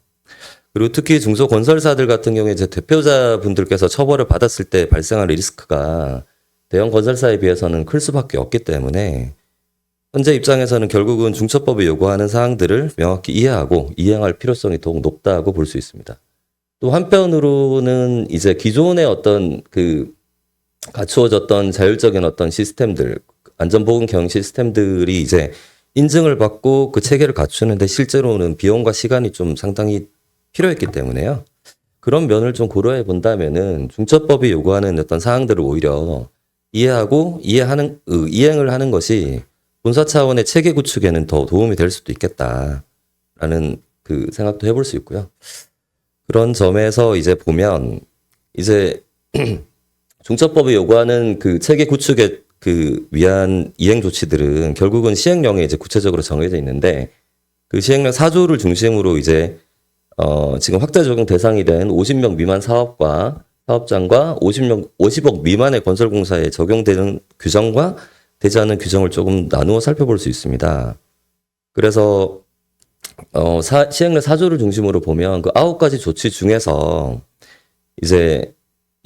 그리고 특히 중소건설사들 같은 경우에 이제 대표자분들께서 처벌을 받았을 때 발생할 리스크가 대형 건설사에 비해서는 클 수밖에 없기 때문에 현재 입장에서는 결국은 중처법이 요구하는 사항들을 명확히 이해하고 이행할 필요성이 더욱 높다고 볼 수 있습니다. 또 한편으로는 이제 기존의 어떤 그 갖추어졌던 자율적인 어떤 시스템들, 안전보건 경영 시스템들이 이제 인증을 받고 그 체계를 갖추는데 실제로는 비용과 시간이 좀 상당히 필요했기 때문에요. 그런 면을 좀 고려해 본다면은 중처법이 요구하는 어떤 사항들을 오히려 이해하고 이행을 하는 것이 본사 차원의 체계 구축에는 더 도움이 될 수도 있겠다라는 그 생각도 해볼 수 있고요. 그런 점에서 이제 보면 이제 중처법이 요구하는 그 체계 구축에 그 위한 이행 조치들은 결국은 시행령에 이제 구체적으로 정해져 있는데 그 시행령 4조를 중심으로 이제 지금 확대 적용 대상이 된 50명 미만 사업과 사업장과 50억 미만의 건설공사에 적용되는 규정과 되지 않는 규정을 조금 나누어 살펴볼 수 있습니다. 그래서 시행령 4조를 중심으로 보면 그 9가지 조치 중에서 이제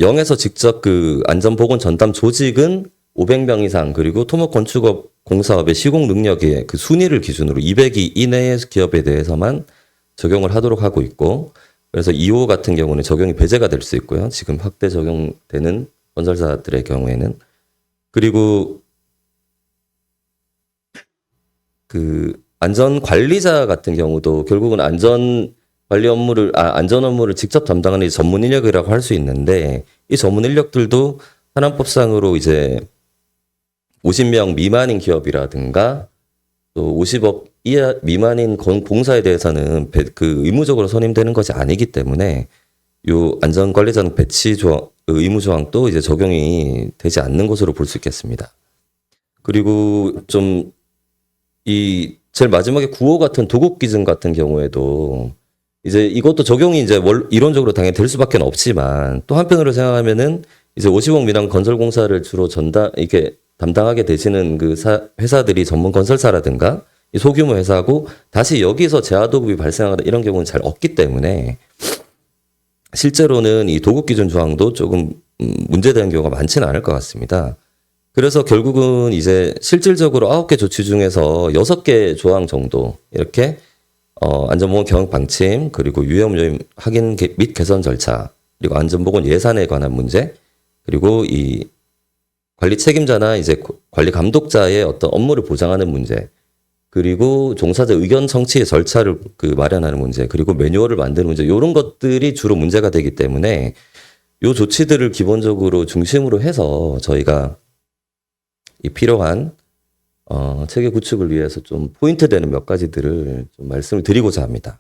0에서 직접 그 안전보건 전담 조직은 500명 이상 그리고 토목건축업 공사업의 시공 능력의 그 순위를 기준으로 200위 이내의 기업에 대해서만 적용을 하도록 하고 있고 그래서 2호 같은 경우는 적용이 배제가 될 수 있고요. 지금 확대 적용되는 건설사들의 경우에는 그리고 그 안전관리자 같은 경우도 결국은 안전 업무를 직접 담당하는 전문 인력이라고 할 수 있는데 이 전문 인력들도 산안법상으로 이제 50명 미만인 기업이라든가 또 50억 이하 미만인 공사에 대해서는 그 의무적으로 선임되는 것이 아니기 때문에 요 안전관리자는 배치 조항, 의무 조항도 이제 적용이 되지 않는 것으로 볼 수 있겠습니다. 그리고 좀 이 제일 마지막에 9호 같은 도급 기준 같은 경우에도 이제 이것도 적용이 이제 이론적으로 당연히 될 수밖에 없지만 또 한편으로 생각하면은 이제 50억 미만 건설공사를 주로 이렇게 담당하게 되시는 그 회사들이 전문 건설사라든가 이 소규모 회사고 다시 여기서 재하도급이 발생하는 이런 경우는 잘 없기 때문에 실제로는 이 도급 기준 조항도 조금 문제되는 경우가 많지는 않을 것 같습니다. 그래서 결국은 이제 실질적으로 9개 조치 중에서 6개 조항 정도 이렇게 안전보건 경영 방침 그리고 위험 요인 확인 및 개선 절차 그리고 안전보건 예산에 관한 문제 그리고 이 관리 책임자나 이제 관리 감독자의 어떤 업무를 보장하는 문제 그리고 종사자 의견 청취의 절차를 마련하는 문제 그리고 매뉴얼을 만드는 문제 이런 것들이 주로 문제가 되기 때문에 이 조치들을 기본적으로 중심으로 해서 저희가 이 필요한 체계 구축을 위해서 좀 포인트 되는 몇 가지들을 좀 말씀을 드리고자 합니다.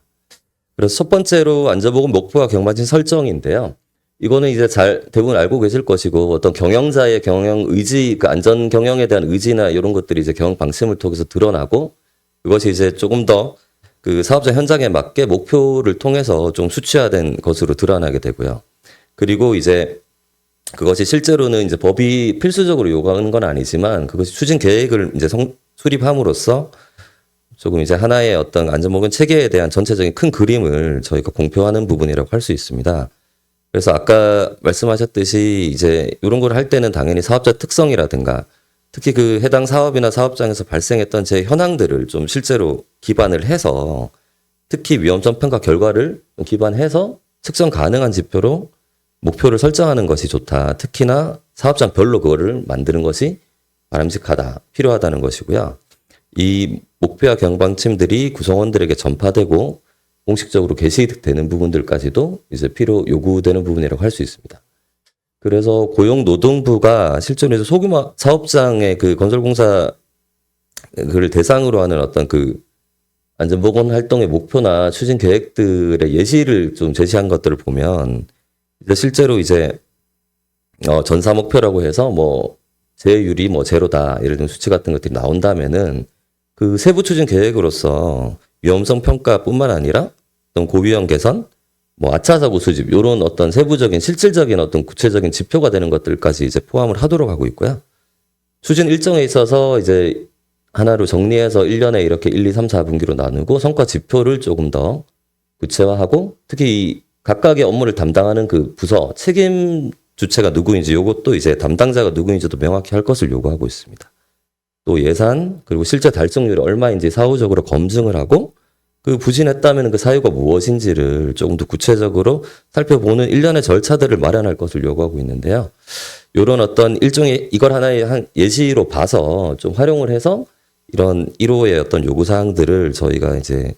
그래서 첫 번째로 안전보건 목표와 경방침 설정인데요. 이거는 이제 대부분 알고 계실 것이고 어떤 경영자의 경영 의지, 그 안전 경영에 대한 의지나 이런 것들이 이제 경영 방침을 통해서 드러나고 그것이 이제 조금 더 그 사업자 현장에 맞게 목표를 통해서 좀 수치화된 것으로 드러나게 되고요. 그리고 이제 그것이 실제로는 이제 법이 필수적으로 요구하는 건 아니지만 그것이 추진 계획을 이제 수립함으로써 조금 이제 하나의 어떤 안전보건 체계에 대한 전체적인 큰 그림을 저희가 공표하는 부분이라고 할 수 있습니다. 그래서 아까 말씀하셨듯이 이제 이런 걸 할 때는 당연히 사업자 특성이라든가 특히 그 해당 사업이나 사업장에서 발생했던 제 현황들을 좀 실제로 기반을 해서 특히 위험성 평가 결과를 기반해서 측정 가능한 지표로 목표를 설정하는 것이 좋다. 특히나 사업장별로 그거를 만드는 것이 바람직하다, 필요하다는 것이고요. 이 목표와 경방침들이 구성원들에게 전파되고 공식적으로 게시되는 부분들까지도 이제 요구되는 부분이라고 할 수 있습니다. 그래서 고용노동부가 실제로 소규모 사업장의 그 건설공사 그를 대상으로 하는 어떤 그 안전보건 활동의 목표나 추진 계획들의 예시를 좀 제시한 것들을 보면 실제로 이제 전사 목표라고 해서 뭐 제율이 뭐 제로다 예를 들면 수치 같은 것들이 나온다면은 그 세부 추진 계획으로서 위험성 평가뿐만 아니라 어떤 고위험 개선, 뭐 아차사고 수집 이런 어떤 세부적인 실질적인 어떤 구체적인 지표가 되는 것들까지 이제 포함을 하도록 하고 있고요. 추진 일정에 있어서 이제 하나로 정리해서 1년에 이렇게 1, 2, 3, 4분기로 나누고 성과 지표를 조금 더 구체화하고 특히 이 각각의 업무를 담당하는 그 부서 책임 주체가 누구인지 이것도 이제 담당자가 누구인지도 명확히 할 것을 요구하고 있습니다. 또 예산 그리고 실제 달성률이 얼마인지 사후적으로 검증을 하고 그 부진했다면 그 사유가 무엇인지를 조금 더 구체적으로 살펴보는 일련의 절차들을 마련할 것을 요구하고 있는데요. 이런 어떤 일종의 이걸 하나의 한 예시로 봐서 좀 활용을 해서 이런 1호의 어떤 요구사항들을 저희가 이제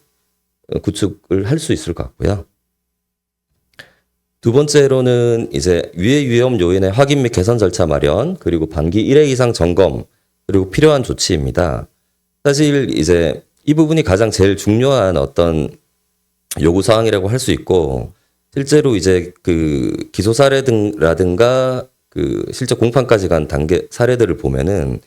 구축을 할 수 있을 것 같고요. 두 번째로는 이제 위험 요인의 확인 및 개선 절차 마련, 그리고 반기 1회 이상 점검, 그리고 필요한 조치입니다. 사실 이제 이 부분이 가장 제일 중요한 어떤 요구사항이라고 할 수 있고, 실제로 이제 그 기소 사례라든가 그 실제 공판까지 간 단계 사례들을 보면은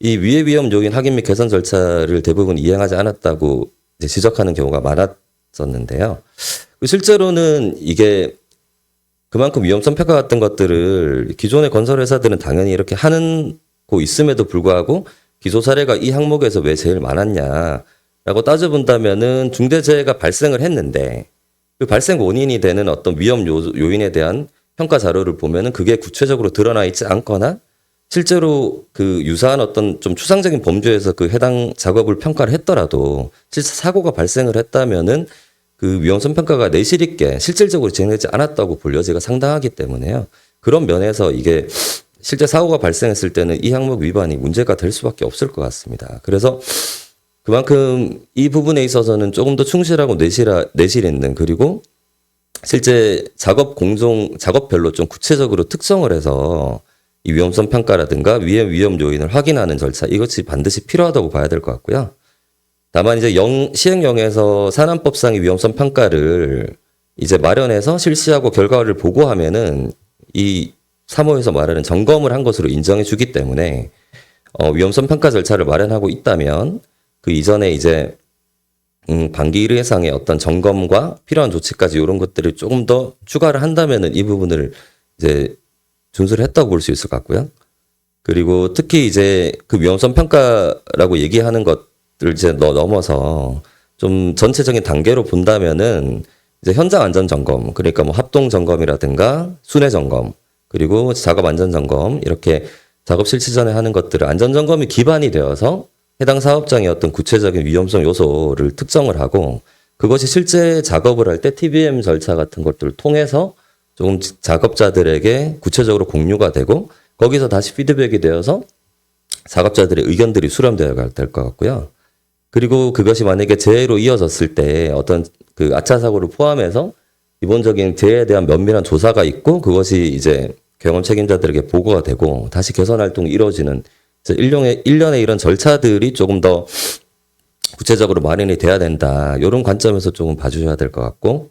이 위험 요인 확인 및 개선 절차를 대부분 이행하지 않았다고 이제 지적하는 경우가 많았었는데요. 실제로는 이게 그만큼 위험성 평가 같은 것들을 기존의 건설회사들은 당연히 이렇게 하는 고 있음에도 불구하고 기소 사례가 이 항목에서 왜 제일 많았냐라고 따져본다면은 중대재해가 발생을 했는데 그 발생 원인이 되는 어떤 위험 요인에 대한 평가 자료를 보면은 그게 구체적으로 드러나 있지 않거나 실제로 그 유사한 어떤 좀 추상적인 범죄에서 그 해당 작업을 평가를 했더라도 실제 사고가 발생을 했다면은 그 위험성 평가가 내실 있게 실질적으로 진행되지 않았다고 볼 여지가 상당하기 때문에요. 그런 면에서 이게 실제 사고가 발생했을 때는 이 항목 위반이 문제가 될 수밖에 없을 것 같습니다. 그래서 그만큼 이 부분에 있어서는 조금 더 충실하고 내실 있는 그리고 실제 작업별로 좀 구체적으로 특성을 해서 이 위험성 평가라든가 위험 요인을 확인하는 절차 이것이 반드시 필요하다고 봐야 될 것 같고요. 다만 이제 시행령에서 산안법상의 위험성 평가를 이제 마련해서 실시하고 결과를 보고하면은 이 3호에서 말하는 점검을 한 것으로 인정해 주기 때문에 위험성 평가 절차를 마련하고 있다면 그 이전에 이제 반기 1회상의 어떤 점검과 필요한 조치까지 이런 것들을 조금 더 추가를 한다면은 이 부분을 이제 준수를 했다고 볼 수 있을 것 같고요. 그리고 특히 이제 그 위험성 평가라고 얘기하는 것들 이제 넘어서 좀 전체적인 단계로 본다면은 이제 현장 안전 점검, 그러니까 뭐 합동 점검이라든가 순회 점검, 그리고 작업 안전 점검, 이렇게 작업 실시 전에 하는 것들을 안전 점검이 기반이 되어서 해당 사업장의 어떤 구체적인 위험성 요소를 특정을 하고, 그것이 실제 작업을 할 때 TBM 절차 같은 것들을 통해서 조금 작업자들에게 구체적으로 공유가 되고, 거기서 다시 피드백이 되어서 작업자들의 의견들이 수렴되어야 될 것 같고요. 그리고 그것이 만약에 재해로 이어졌을 때 어떤 그 아차 사고를 포함해서 기본적인 재해에 대한 면밀한 조사가 있고, 그것이 이제 경험 책임자들에게 보고가 되고 다시 개선 활동이 이루어지는 일련의 이런 절차들이 조금 더 구체적으로 마련이 돼야 된다. 이런 관점에서 조금 봐주셔야 될 것 같고,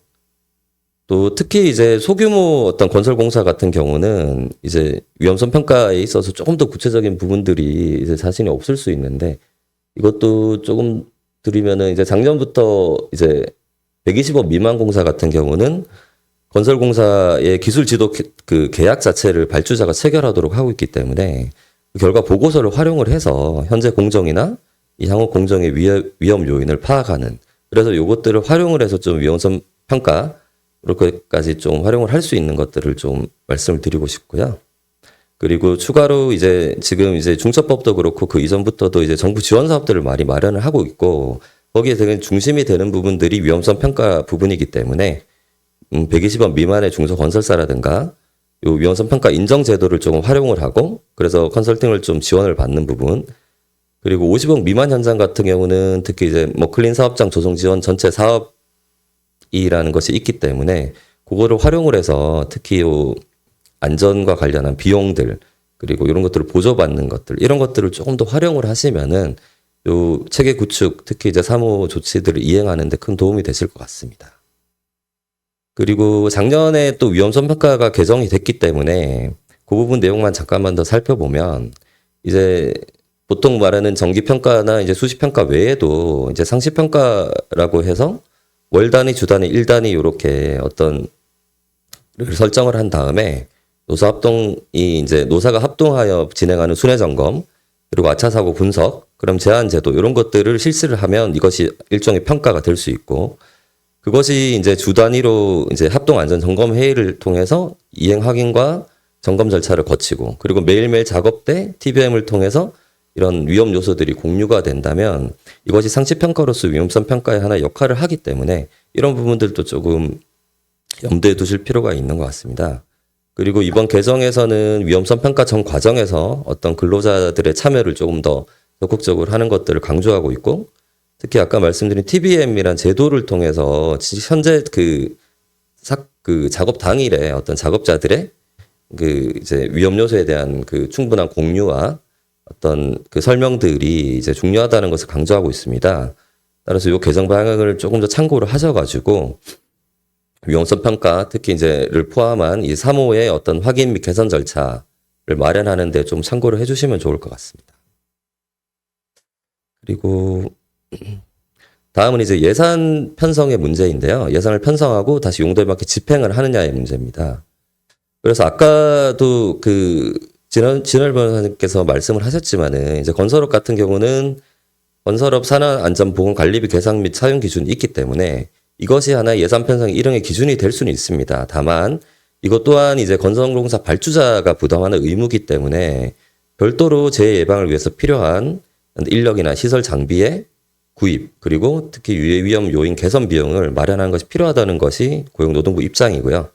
또 특히 이제 소규모 어떤 건설공사 같은 경우는 이제 위험성 평가에 있어서 조금 더 구체적인 부분들이 이제 자신이 없을 수 있는데, 이것도 조금 드리면은 이제 작년부터 이제 120억 미만 공사 같은 경우는 건설공사의 기술 지도 그 계약 자체를 발주자가 체결하도록 하고 있기 때문에 그 결과 보고서를 활용을 해서 현재 공정이나 이 향후 공정의 위험 요인을 파악하는, 그래서 요것들을 활용을 해서 좀 위험성 평가 이렇게까지 좀 활용을 할 수 있는 것들을 좀 말씀을 드리고 싶고요. 그리고 추가로 이제 지금 이제 중첩법도 그렇고 그 이전부터도 이제 정부 지원 사업들을 많이 마련을 하고 있고, 거기에 되게 중심이 되는 부분들이 위험성 평가 부분이기 때문에 120원 미만의 중소건설사라든가 요 위험성 평가 인정 제도를 조금 활용을 하고, 그래서 컨설팅을 좀 지원을 받는 부분, 그리고 50억 미만 현장 같은 경우는 특히 이제 뭐 클린 사업장 조성 지원 전체 사업이라는 것이 있기 때문에 그거를 활용을 해서 특히 요 안전과 관련한 비용들, 그리고 이런 것들을 보조받는 것들, 이런 것들을 조금 더 활용을 하시면은 요 체계 구축, 특히 이제 사무 조치들을 이행하는 데 큰 도움이 되실 것 같습니다. 그리고 작년에 또 위험성 평가가 개정이 됐기 때문에 그 부분 내용만 잠깐만 더 살펴보면, 이제 보통 말하는 정기 평가나 이제 수시 평가 외에도 이제 상시 평가라고 해서 월 단위, 주 단위, 일 단위 이렇게 어떤 설정을 한 다음에 노사가 합동하여 진행하는 순회 점검, 그리고 아차 사고 분석, 그럼 제한 제도 이런 것들을 실시를 하면 이것이 일종의 평가가 될 수 있고, 그것이 이제 주 단위로 이제 합동 안전 점검 회의를 통해서 이행 확인과 점검 절차를 거치고, 그리고 매일매일 작업 때 TBM을 통해서 이런 위험 요소들이 공유가 된다면 이것이 상시 평가로서 위험성 평가의 하나의 역할을 하기 때문에 이런 부분들도 조금 염두에 두실 필요가 있는 것 같습니다. 그리고 이번 개정에서는 위험성 평가 전 과정에서 어떤 근로자들의 참여를 조금 더 적극적으로 하는 것들을 강조하고 있고, 특히 아까 말씀드린 TBM이란 제도를 통해서 현재 그 작업 당일에 어떤 작업자들의 그 이제 위험 요소에 대한 그 충분한 공유와 어떤 그 설명들이 이제 중요하다는 것을 강조하고 있습니다. 따라서 이 개정 방향을 조금 더 참고를 하셔가지고 위험성 평가, 특히 이제를 포함한 이 3호의 어떤 확인 및 개선 절차를 마련하는데 좀 참고를 해주시면 좋을 것 같습니다. 그리고 다음은 이제 예산 편성의 문제인데요. 예산을 편성하고 다시 용도에 맞게 집행을 하느냐의 문제입니다. 그래서 아까도 그 진월 변호사님께서 말씀을 하셨지만은 이제 건설업 같은 경우는 건설업 산업안전보건관리비 계상 및 사용 기준이 있기 때문에 이것이 하나의 예산 편성의 일종의 기준이 될 수는 있습니다. 다만 이것 또한 이제 건설공사 발주자가 부담하는 의무이기 때문에 별도로 재해 예방을 위해서 필요한 인력이나 시설 장비의 구입, 그리고 특히 유해 위험 요인 개선 비용을 마련하는 것이 필요하다는 것이 고용노동부 입장이고요.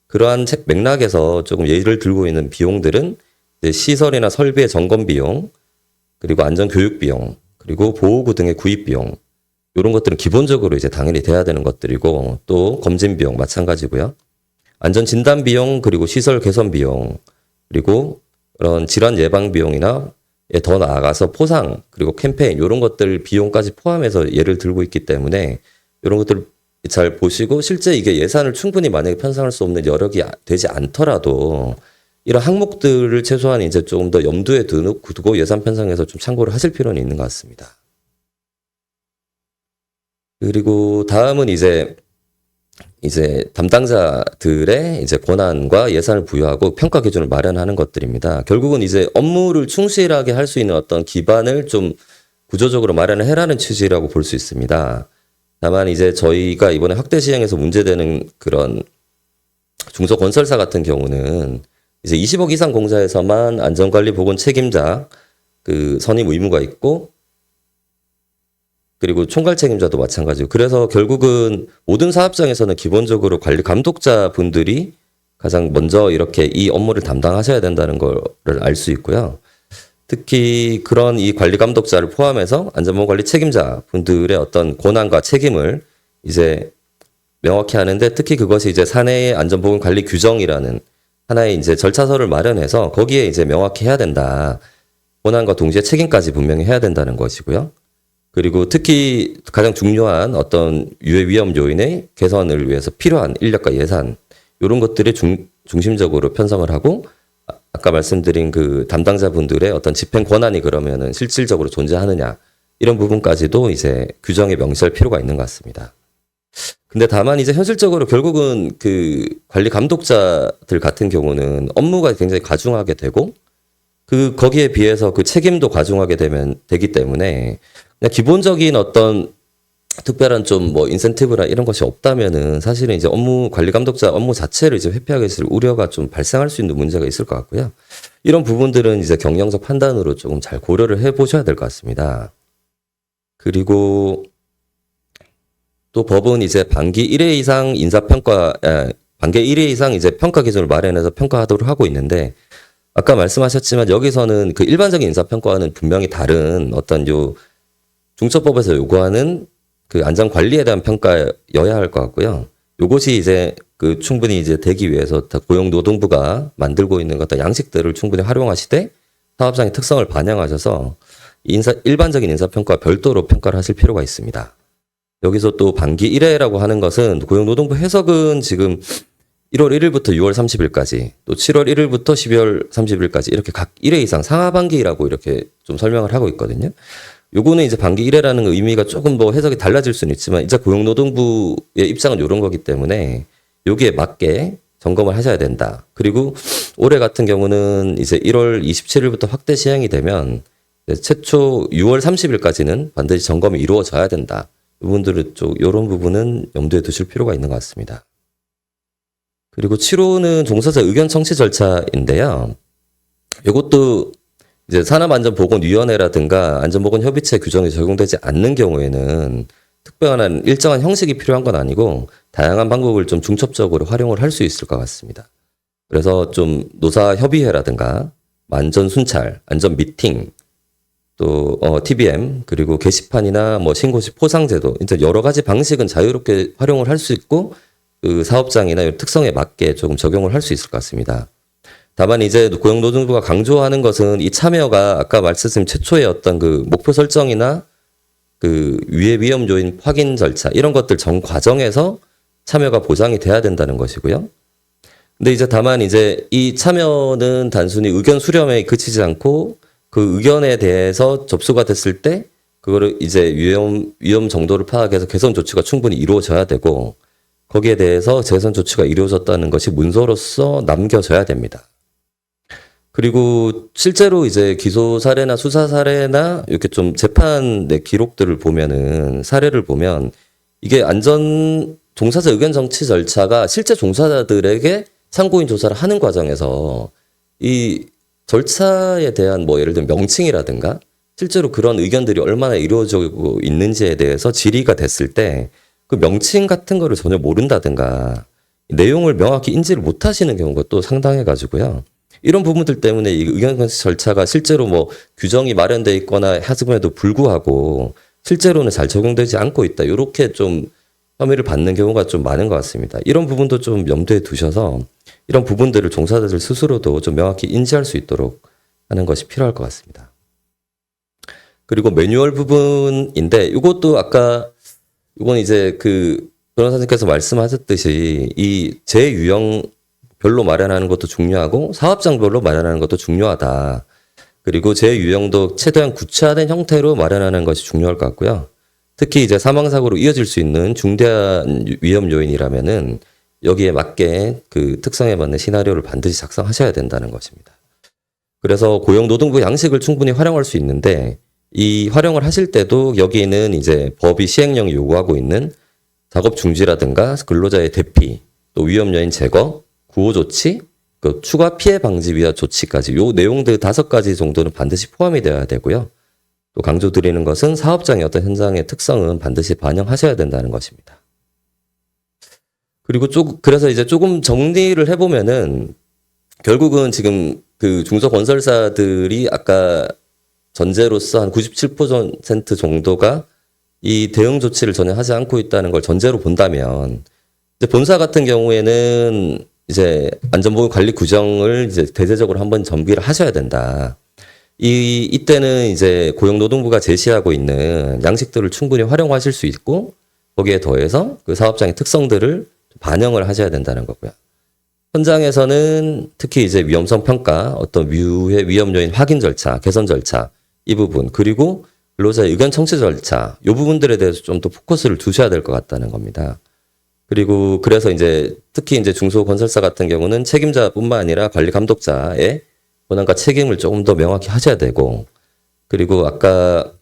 그러한 맥락에서 조금 예를 들고 있는 비용들은 이제 시설이나 설비의 점검 비용, 그리고 안전 교육 비용, 그리고 보호구 등의 구입 비용, 이런 것들은 기본적으로 이제 당연히 돼야 되는 것들이고, 또 검진 비용 마찬가지고요. 안전 진단 비용, 그리고 시설 개선 비용, 그리고 그런 질환 예방 비용이나 더 나아가서 포상, 그리고 캠페인, 이런 것들 비용까지 포함해서 예를 들고 있기 때문에 이런 것들 잘 보시고, 실제 이게 예산을 충분히 만약에 편성할 수 없는 여력이 되지 않더라도 이런 항목들을 최소한 이제 조금 더 염두에 두고 예산 편성에서 좀 참고를 하실 필요는 있는 것 같습니다. 그리고 다음은 이제 담당자들의 이제 권한과 예산을 부여하고 평가 기준을 마련하는 것들입니다. 결국은 이제 업무를 충실하게 할 수 있는 어떤 기반을 좀 구조적으로 마련을 해라는 취지라고 볼 수 있습니다. 다만 이제 저희가 이번에 확대 시행에서 문제되는 그런 중소건설사 같은 경우는 이제 20억 이상 공사에서만 안전관리 보건 책임자 그 선임 의무가 있고, 그리고 총괄 책임자도 마찬가지고, 그래서 결국은 모든 사업장에서는 기본적으로 관리 감독자 분들이 가장 먼저 이렇게 이 업무를 담당하셔야 된다는 거를 알 수 있고요. 특히 그런 이 관리 감독자를 포함해서 안전보건 관리 책임자 분들의 어떤 권한과 책임을 이제 명확히 하는데, 특히 그것이 이제 사내의 안전보건 관리 규정이라는 하나의 이제 절차서를 마련해서 거기에 이제 명확히 해야 된다. 권한과 동시에 책임까지 분명히 해야 된다는 것이고요. 그리고 특히 가장 중요한 어떤 유해 위험 요인의 개선을 위해서 필요한 인력과 예산, 이런 것들을 중심적으로 편성을 하고, 아까 말씀드린 그 담당자분들의 어떤 집행 권한이 그러면은 실질적으로 존재하느냐, 이런 부분까지도 이제 규정에 명시할 필요가 있는 것 같습니다. 근데 다만 이제 현실적으로 결국은 그 관리 감독자들 같은 경우는 업무가 굉장히 과중하게 되고, 거기에 비해서 그 책임도 과중하게 되기 때문에 그냥 기본적인 어떤 특별한 좀 뭐 인센티브나 이런 것이 없다면은 사실은 이제 관리 감독자 업무 자체를 이제 회피하게 될 우려가 좀 발생할 수 있는 문제가 있을 것 같고요. 이런 부분들은 이제 경영적 판단으로 조금 잘 고려를 해 보셔야 될 것 같습니다. 그리고 또 법은 이제 반기 1회 이상 이제 평가 기준을 마련해서 평가하도록 하고 있는데, 아까 말씀하셨지만 여기서는 그 일반적인 인사평가와는 분명히 다른 어떤 중처법에서 요구하는 그 안전 관리에 대한 평가여야 할 것 같고요. 요것이 이제 그 충분히 이제 되기 위해서 고용노동부가 만들고 있는 어떤 양식들을 충분히 활용하시되 사업장의 특성을 반영하셔서 일반적인 인사평가와 별도로 평가를 하실 필요가 있습니다. 여기서 또 반기 1회라고 하는 것은 고용노동부 해석은 지금 1월 1일부터 6월 30일까지, 또 7월 1일부터 12월 30일까지 이렇게 각 1회 이상 상하반기라고 이렇게 좀 설명을 하고 있거든요. 요거는 이제 반기 1회라는 의미가 조금 뭐 해석이 달라질 수는 있지만 이제 고용노동부의 입장은 이런 거기 때문에 여기에 맞게 점검을 하셔야 된다. 그리고 올해 같은 경우는 이제 1월 27일부터 확대 시행이 되면 최초 6월 30일까지는 반드시 점검이 이루어져야 된다. 이분들은 이런 부분은 염두에 두실 필요가 있는 것 같습니다. 그리고 7호는 종사자 의견 청취 절차인데요. 이것도 이제 산업안전보건위원회라든가 안전보건협의체 규정이 적용되지 않는 경우에는 특별한 일정한 형식이 필요한 건 아니고 다양한 방법을 좀 중첩적으로 활용을 할 수 있을 것 같습니다. 그래서 좀 노사협의회라든가 안전순찰, 안전미팅, 또 TBM, 그리고 게시판이나 뭐 신고식 포상제도, 이제 여러 가지 방식은 자유롭게 활용을 할 수 있고 그 사업장이나 특성에 맞게 조금 적용을 할 수 있을 것 같습니다. 다만 이제 고용노동부가 강조하는 것은 이 참여가 아까 말씀드린 최초의 어떤 그 목표 설정이나 그 유해 위험 요인 확인 절차 이런 것들 전 과정에서 참여가 보장이 돼야 된다는 것이고요. 근데 이제 다만 이제 이 참여는 단순히 의견 수렴에 그치지 않고 그 의견에 대해서 접수가 됐을 때 그거를 이제 위험 정도를 파악해서 개선 조치가 충분히 이루어져야 되고, 거기에 대해서 개선 조치가 이루어졌다는 것이 문서로서 남겨져야 됩니다. 그리고 실제로 이제 기소 사례나 수사 사례나 이렇게 좀 재판 내 기록들을 보면은, 사례를 보면 이게 종사자 의견 정치 절차가 실제 종사자들에게 참고인 조사를 하는 과정에서 이 절차에 대한 뭐 예를 들면 명칭이라든가 실제로 그런 의견들이 얼마나 이루어지고 있는지에 대해서 질의가 됐을 때 그 명칭 같은 거를 전혀 모른다든가 내용을 명확히 인지를 못 하시는 경우가 또 상당해 가지고요. 이런 부분들 때문에 이 의견 정치 절차가 실제로 뭐 규정이 마련돼 있거나 하음에도 불구하고 실제로는 잘 적용되지 않고 있다. 이렇게 좀 혐의를 받는 경우가 좀 많은 것 같습니다. 이런 부분도 좀 염두에 두셔서 이런 부분들을 종사자들 스스로도 좀 명확히 인지할 수 있도록 하는 것이 필요할 것 같습니다. 그리고 매뉴얼 부분인데 이것도 이건 이제 그 변호사님께서 말씀하셨듯이 이 재유형별로 마련하는 것도 중요하고 사업장별로 마련하는 것도 중요하다. 그리고 재유형도 최대한 구체화된 형태로 마련하는 것이 중요할 것 같고요. 특히 이제 사망사고로 이어질 수 있는 중대한 위험 요인이라면은 여기에 맞게 그 특성에 맞는 시나리오를 반드시 작성하셔야 된다는 것입니다. 그래서 고용노동부 양식을 충분히 활용할 수 있는데 이 활용을 하실 때도 여기에는 이제 법이 시행령이 요구하고 있는 작업 중지라든가 근로자의 대피, 또 위험 요인 제거, 구호 조치, 그 추가 피해 방지 위한 조치까지 요 내용들 5가지 정도는 반드시 포함이 되어야 되고요. 또 강조드리는 것은 사업장의 어떤 현장의 특성은 반드시 반영하셔야 된다는 것입니다. 그리고 그래서 이제 조금 정리를 해보면은 결국은 지금 그 중소건설사들이 아까 전제로서 한 97% 정도가 이 대응 조치를 전혀 하지 않고 있다는 걸 전제로 본다면 이제 본사 같은 경우에는 이제 안전보건 관리 규정을 이제 대대적으로 한번 정비를 하셔야 된다. 이때는 이제 고용노동부가 제시하고 있는 양식들을 충분히 활용하실 수 있고 거기에 더해서 그 사업장의 특성들을 반영을 하셔야 된다는 거고요. 현장에서는 특히 이제 위험성 평가, 어떤 위해 위험 요인 확인 절차, 개선 절차 이 부분 그리고 근로자의 의견 청취 절차 이 부분들에 대해서 좀 더 포커스를 두셔야 될 것 같다는 겁니다. 그리고 그래서 이제 특히 이제 중소건설사 같은 경우는 책임자뿐만 아니라 관리 감독자의 권한과 책임을 조금 더 명확히 하셔야 되고 그리고 아까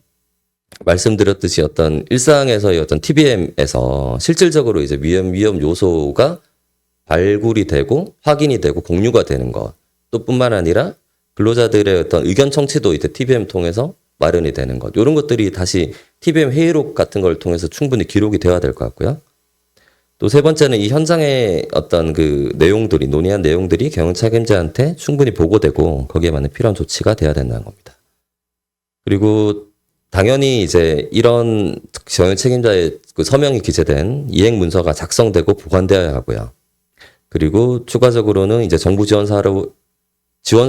말씀드렸듯이 어떤 일상에서의 어떤 TBM에서 실질적으로 이제 위험 요소가 발굴이 되고 확인이 되고 공유가 되는 것 또 뿐만 아니라 근로자들의 어떤 의견 청취도 이제 TBM 통해서 마련이 되는 것 이런 것들이 다시 TBM 회의록 같은 걸 통해서 충분히 기록이 되어야 될 것 같고요. 또 세 번째는 이 현장의 어떤 그 내용들이 논의한 내용들이 경영 책임자한테 충분히 보고되고 거기에 맞는 필요한 조치가 돼야 된다는 겁니다. 그리고 당연히 이제 이런 경영 책임자의 그 서명이 기재된 이행 문서가 작성되고 보관되어야 하고요. 그리고 추가적으로는 이제 정부 지원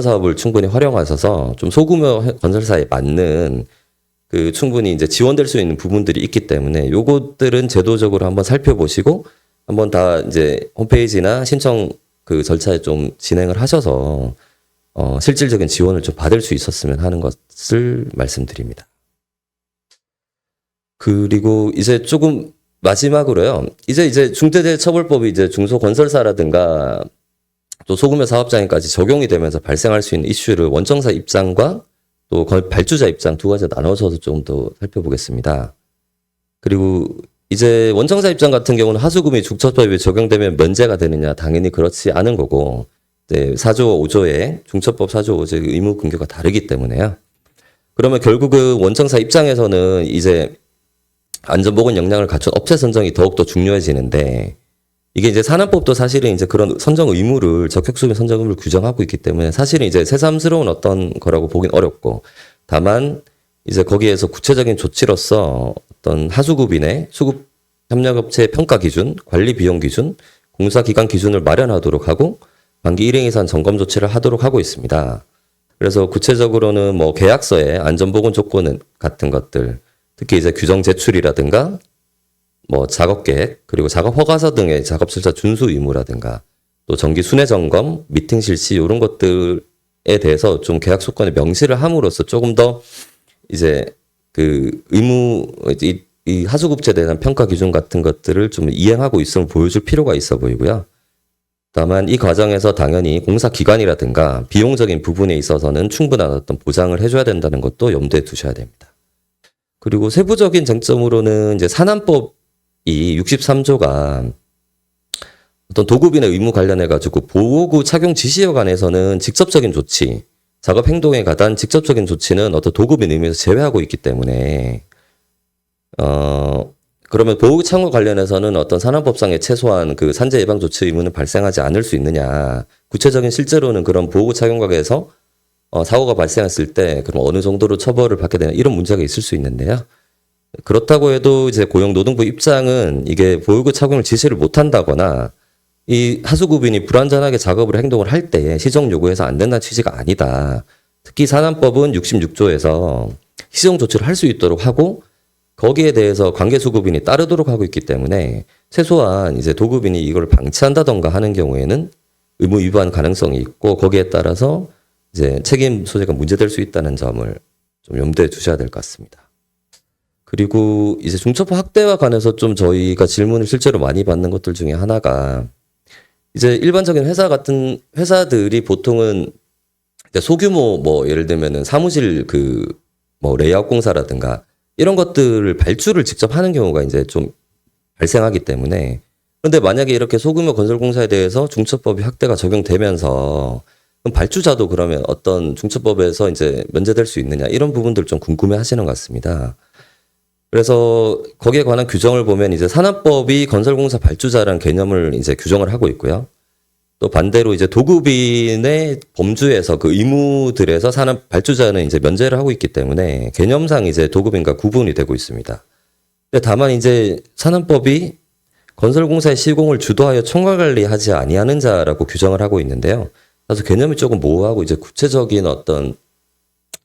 사업을 충분히 활용하셔서 좀 소규모 건설사에 맞는 그 충분히 이제 지원될 수 있는 부분들이 있기 때문에 요것들은 제도적으로 한번 살펴보시고 한번 다 이제 홈페이지나 신청 그 절차에 좀 진행을 하셔서 실질적인 지원을 좀 받을 수 있었으면 하는 것을 말씀드립니다. 그리고 이제 조금 마지막으로요. 이제 중대재해처벌법이 이제 중소건설사라든가 또 소규모 사업장에까지 적용이 되면서 발생할 수 있는 이슈를 원청사 입장과 또 발주자 입장 두 가지 나눠서 좀 더 살펴보겠습니다. 그리고 이제 원청사 입장 같은 경우는 하수구미 중처법이 적용되면 면제가 되느냐 당연히 그렇지 않은 거고 이제 4조 5조의 중처법 4조 5조의 의무 근거가 다르기 때문에요. 그러면 결국 그 원청사 입장에서는 이제 안전보건 역량을 갖춘 업체 선정이 더욱더 중요해지는데 이게 이제 산안법도 사실은 이제 그런 선정 의무를 적격수미 선정 의무를 규정하고 있기 때문에 사실은 이제 새삼스러운 어떤 거라고 보긴 어렵고 다만 이제 거기에서 구체적인 조치로서 어떤 하수구빈의 수급 협력업체의 평가 기준, 관리 비용 기준, 공사 기간 기준을 마련하도록 하고 만기 1행 이상 점검 조치를 하도록 하고 있습니다. 그래서 구체적으로는 뭐 계약서의 안전보건 조건 같은 것들, 특히 이제 규정 제출이라든가 뭐 작업 계획 그리고 작업 허가서 등의 작업 절차 준수 의무라든가 또 정기 순회 점검, 미팅 실시 이런 것들에 대해서 좀 계약 조건에 명시를 함으로써 조금 더 이제 그 의무 이 하수급제에 대한 평가 기준 같은 것들을 좀 이행하고 있음을 보여줄 필요가 있어 보이고요. 다만 이 과정에서 당연히 공사 기간이라든가 비용적인 부분에 있어서는 충분한 어떤 보장을 해줘야 된다는 것도 염두에 두셔야 됩니다. 그리고 세부적인 쟁점으로는 이제 산안법이 63조가 어떤 도급인의 의무 관련해 가지고 보호구 착용 지시에 관해서는 직접적인 조치, 작업 행동에 관한 직접적인 조치는 어떤 도급인 의무에서 제외하고 있기 때문에 그러면 보호구 착용 관련해서는 어떤 산안법상의 최소한 그 산재 예방 조치 의무는 발생하지 않을 수 있느냐? 구체적인 실제로는 그런 보호구 착용 과정에서 사고가 발생했을 때 그럼 어느 정도로 처벌을 받게 되냐 이런 문제가 있을 수 있는데요. 그렇다고 해도 이제 고용노동부 입장은 이게 보호구 착용을 지시를 못한다거나 이 하수구빈이 불완전하게 작업을 행동을 할 때 시정 요구해서 안 된다는 취지가 아니다. 특히 산안법은 66조에서 시정 조치를 할 수 있도록 하고 거기에 대해서 관계수급인이 따르도록 하고 있기 때문에 최소한 이제 도급인이 이걸 방치한다던가 하는 경우에는 의무 위반 가능성이 있고 거기에 따라서 이제 책임 소재가 문제될 수 있다는 점을 좀 염두에 두셔야 될 것 같습니다. 그리고 이제 중첩법 확대와 관해서 좀 저희가 질문을 실제로 많이 받는 것들 중에 하나가 이제 일반적인 회사 같은 회사들이 보통은 이제 소규모 뭐 예를 들면은 사무실 그 뭐 레이아웃 공사라든가 이런 것들을 발주를 직접 하는 경우가 이제 좀 발생하기 때문에 그런데 만약에 이렇게 소규모 건설 공사에 대해서 중첩법이 확대가 적용되면서 그럼 발주자도 그러면 어떤 중첩법에서 이제 면제될 수 있느냐 이런 부분들 좀 궁금해 하시는 것 같습니다. 그래서 거기에 관한 규정을 보면 이제 산업법이 건설공사 발주자라는 개념을 이제 규정을 하고 있고요. 또 반대로 이제 도급인의 범주에서 그 의무들에서 산업 발주자는 이제 면제를 하고 있기 때문에 개념상 이제 도급인과 구분이 되고 있습니다. 근데 다만 이제 산업법이 건설공사의 시공을 주도하여 총괄관리하지 아니하는 자라고 규정을 하고 있는데요. 그래서 개념이 조금 모호하고 이제 구체적인 어떤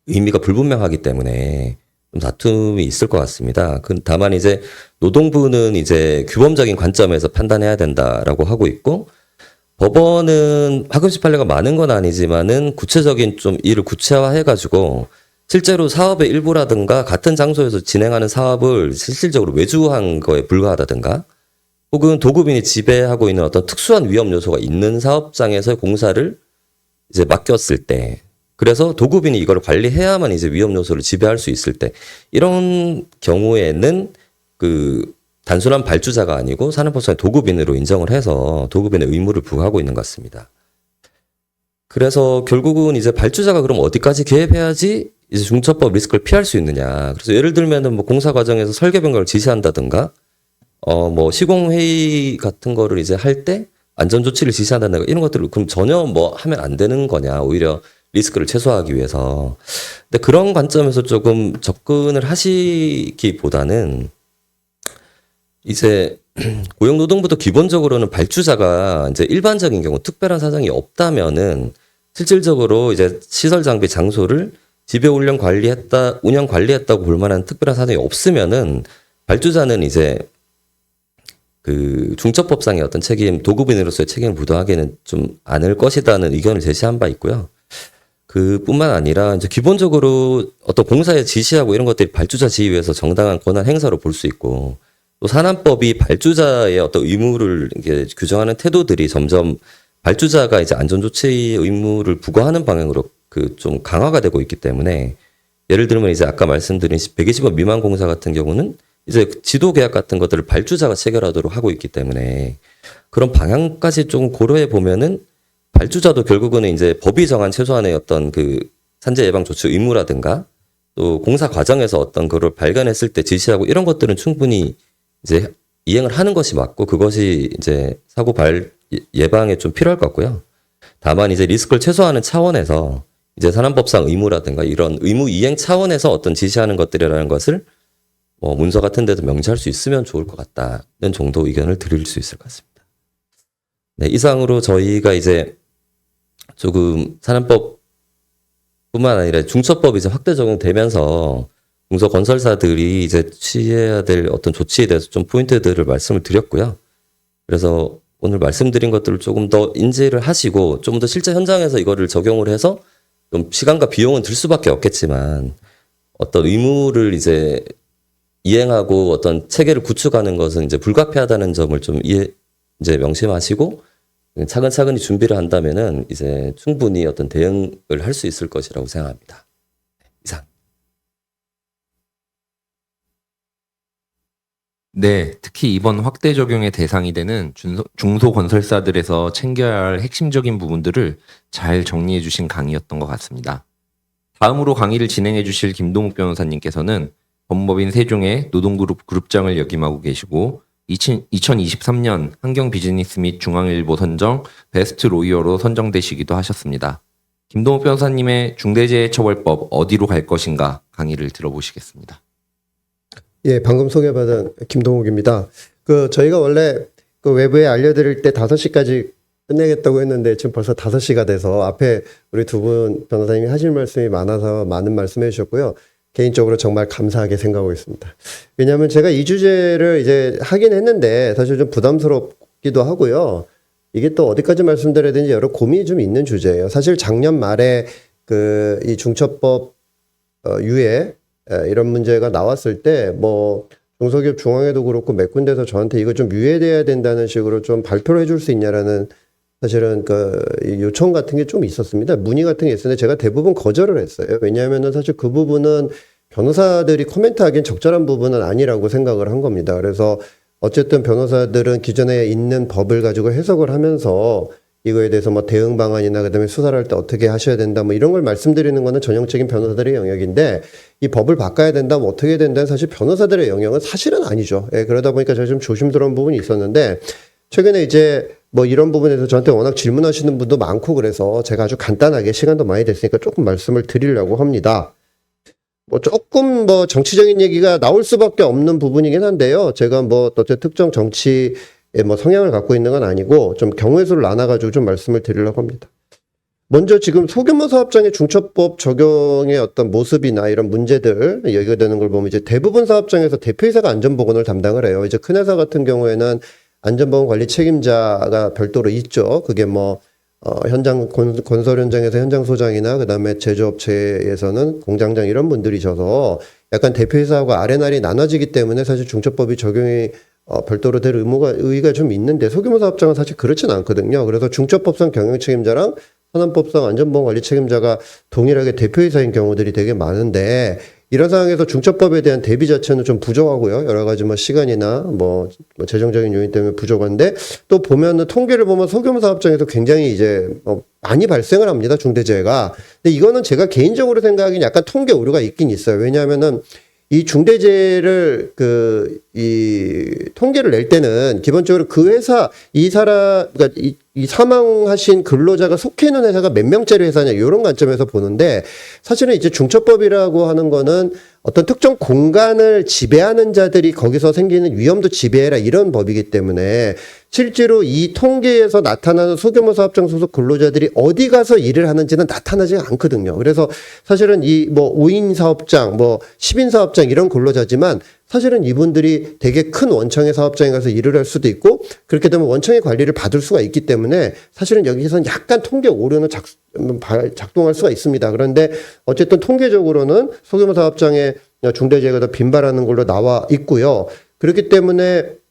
의미가 불분명하기 때문에 좀 다툼이 있을 것 같습니다. 다만 이제 노동부는 이제 규범적인 관점에서 판단해야 된다라고 하고 있고 법원은 파급식 판례가 많은 건 아니지만은 구체적인 좀 일을 구체화해가지고 실제로 사업의 일부라든가 같은 장소에서 진행하는 사업을 실질적으로 외주한 거에 불과하다든가 혹은 도급인이 지배하고 있는 어떤 특수한 위험 요소가 있는 사업장에서 공사를 이제 맡겼을 때 그래서 도급인이 이걸 관리해야만 이제 위험 요소를 지배할 수 있을 때 이런 경우에는 그 단순한 발주자가 아니고 산업법상의 도급인으로 인정을 해서 도급인의 의무를 부과하고 있는 것 같습니다. 그래서 결국은 이제 발주자가 그럼 어디까지 개입해야지 이제 중첩법 리스크를 피할 수 있느냐. 그래서 예를 들면은 뭐 공사 과정에서 설계 변경을 지시한다든가 뭐 시공회의 같은 거를 이제 할 때 안전조치를 지시한다든가 이런 것들을 그럼 전혀 뭐 하면 안 되는 거냐. 오히려 리스크를 최소화하기 위해서. 근데 그런 관점에서 조금 접근을 하시기보다는 이제 고용노동부도 기본적으로는 발주자가 이제 일반적인 경우 특별한 사정이 없다면은 실질적으로 이제 시설 장비 장소를 지배 운영 관리했다고 볼 만한 특별한 사정이 없으면은 발주자는 이제 그 중첩법상의 어떤 책임, 도급인으로서의 책임을 부과하기는 좀 않을 것이라는 의견을 제시한 바 있고요. 그뿐만 아니라 이제 기본적으로 어떤 공사에 지시하고 이런 것들이 발주자 지휘에서 정당한 권한 행사로 볼 수 있고 또 산안법이 발주자의 어떤 의무를 이렇게 규정하는 태도들이 점점 발주자가 이제 안전조치의 의무를 부과하는 방향으로 그 좀 강화가 되고 있기 때문에 예를 들면 이제 아까 말씀드린 120억 미만 공사 같은 경우는 이제 지도 계약 같은 것들을 발주자가 체결하도록 하고 있기 때문에 그런 방향까지 좀 고려해 보면은 발주자도 결국은 이제 법이 정한 최소한의 어떤 그 산재 예방 조치 의무라든가 또 공사 과정에서 어떤 거를 발견했을 때 지시하고 이런 것들은 충분히 이제 이행을 하는 것이 맞고 그것이 이제 사고 예방에 좀 필요할 것 같고요. 다만 이제 리스크를 최소화하는 차원에서 이제 산안법상 의무라든가 이런 의무 이행 차원에서 어떤 지시하는 것들이라는 것을 뭐 문서 같은 데도 명시할 수 있으면 좋을 것 같다는 정도 의견을 드릴 수 있을 것 같습니다. 네, 이상으로 저희가 이제 조금 산안법뿐만 아니라 중첩법이 이제 확대 적용되면서 중소건설사들이 이제 취해야 될 어떤 조치에 대해서 좀 포인트들을 말씀을 드렸고요. 그래서 오늘 말씀드린 것들을 조금 더 인지를 하시고 좀 더 실제 현장에서 이거를 적용을 해서 좀 시간과 비용은 들 수밖에 없겠지만 어떤 의무를 이제 이행하고 어떤 체계를 구축하는 것은 이제 불가피하다는 점을 좀 이제 명심하시고 차근차근히 준비를 한다면은 이제 충분히 어떤 대응을 할 수 있을 것이라고 생각합니다. 이상. 네, 특히 이번 확대 적용의 대상이 되는 중소건설사들에서 챙겨야 할 핵심적인 부분들을 잘 정리해 주신 강의였던 것 같습니다. 다음으로 강의를 진행해 주실 김동욱 변호사님께서는 법무법인 세종의 노동그룹 그룹장을 역임하고 계시고 2023년 환경비즈니스 및 중앙일보 선정 베스트 로이어로 선정되시기도 하셨습니다. 김동욱 변호사님의 중대재해처벌법 어디로 갈 것인가 강의를 들어보시겠습니다. 예, 방금 소개받은 김동욱입니다. 저희가 원래 그 외부에 알려드릴 때 5시까지 끝내겠다고 했는데 지금 벌써 5시가 돼서 앞에 우리 두 분 변호사님이 하실 말씀이 많아서 많은 말씀해 주셨고요. 개인적으로 정말 감사하게 생각하고 있습니다. 왜냐하면 제가 이 주제를 이제 하긴 했는데 사실 좀 부담스럽기도 하고요. 이게 또 어디까지 말씀드려야 되는지 여러 고민이 좀 있는 주제예요. 사실 작년 말에 이 중첩법 유예 이런 문제가 나왔을 때 뭐 중소기업 중앙회도 그렇고 몇 군데서 저한테 이거 좀 유예돼야 된다는 식으로 좀 발표를 해줄 수 있냐라는 사실은 이 요청 같은 게 좀 있었습니다. 문의 같은 게 있었는데 제가 대부분 거절을 했어요. 왜냐하면은 사실 그 부분은 변호사들이 코멘트하기엔 적절한 부분은 아니라고 생각을 한 겁니다. 그래서 어쨌든 변호사들은 기존에 있는 법을 가지고 해석을 하면서 이거에 대해서 뭐 대응 방안이나 그다음에 수사를 할 때 어떻게 하셔야 된다 뭐 이런 걸 말씀드리는 거는 전형적인 변호사들의 영역인데 이 법을 바꿔야 된다 뭐 어떻게 해야 된다는 사실 변호사들의 영역은 사실은 아니죠. 예, 그러다 보니까 제가 좀 조심스러운 부분이 있었는데 최근에 이제 뭐 이런 부분에서 저한테 워낙 질문하시는 분도 많고 그래서 제가 아주 간단하게 시간도 많이 됐으니까 조금 말씀을 드리려고 합니다. 뭐 조금 뭐 정치적인 얘기가 나올 수밖에 없는 부분이긴 한데요. 제가 뭐 어째 특정 정치에 뭐 성향을 갖고 있는 건 아니고 좀 경우의 수를 나눠가지고 좀 말씀을 드리려고 합니다. 먼저 지금 소규모 사업장의 중첩법 적용의 어떤 모습이나 이런 문제들 얘기가 되는 걸 보면 이제 대부분 사업장에서 대표이사가 안전보건을 담당을 해요. 이제 큰 회사 같은 경우에는 안전보건 관리 책임자가 별도로 있죠. 그게 뭐 현장 건설 현장에서 현장 소장이나 그다음에 제조업체에서는 공장장 이런 분들이셔서 약간 대표이사하고 아래날이 나눠지기 때문에 사실 중첩법이 적용이 별도로 될 의의가 좀 있는데 소규모 사업장은 사실 그렇진 않거든요. 그래서 중첩법상 경영 책임자랑 산업법상 안전보건 관리 책임자가 동일하게 대표이사인 경우들이 되게 많은데 이런 상황에서 중첩법에 대한 대비 자체는 좀 부족하고요. 여러 가지 뭐 시간이나 뭐 재정적인 요인 때문에 부족한데 또 보면은 통계를 보면 소규모 사업장에서 굉장히 이제 많이 발생을 합니다. 중대재해가. 근데 이거는 제가 개인적으로 생각하기엔 약간 통계 오류가 있긴 있어요. 왜냐하면은 이 중대재해를 이 통계를 낼 때는 기본적으로 그 회사 그러니까 이 사망하신 근로자가 속해 있는 회사가 몇 명짜리 회사냐 이런 관점에서 보는데 사실은 이제 중첩법이라고 하는 거는 어떤 특정 공간을 지배하는 자들이 거기서 생기는 위험도 지배해라 이런 법이기 때문에 실제로 이 통계에서 나타나는 소규모 사업장 소속 근로자들이 어디 가서 일을 하는지는 나타나지 않거든요. 그래서 사실은 이 뭐 5인 사업장, 뭐 10인 사업장 이런 근로자지만 사실은 이분들이 되게 큰 원청의 사업장에 가서 일을 할 수도 있고 그렇게 되면 원청의 관리를 받을 수가 있기 때문에 사실은 여기서는 약간 통계 오류는 작동할 수가 있습니다. 그런데 어쨌든 통계적으로는 소규모 사업장의 중대재해가 더 빈발하는 걸로 나와 있고요. 그렇기 때문에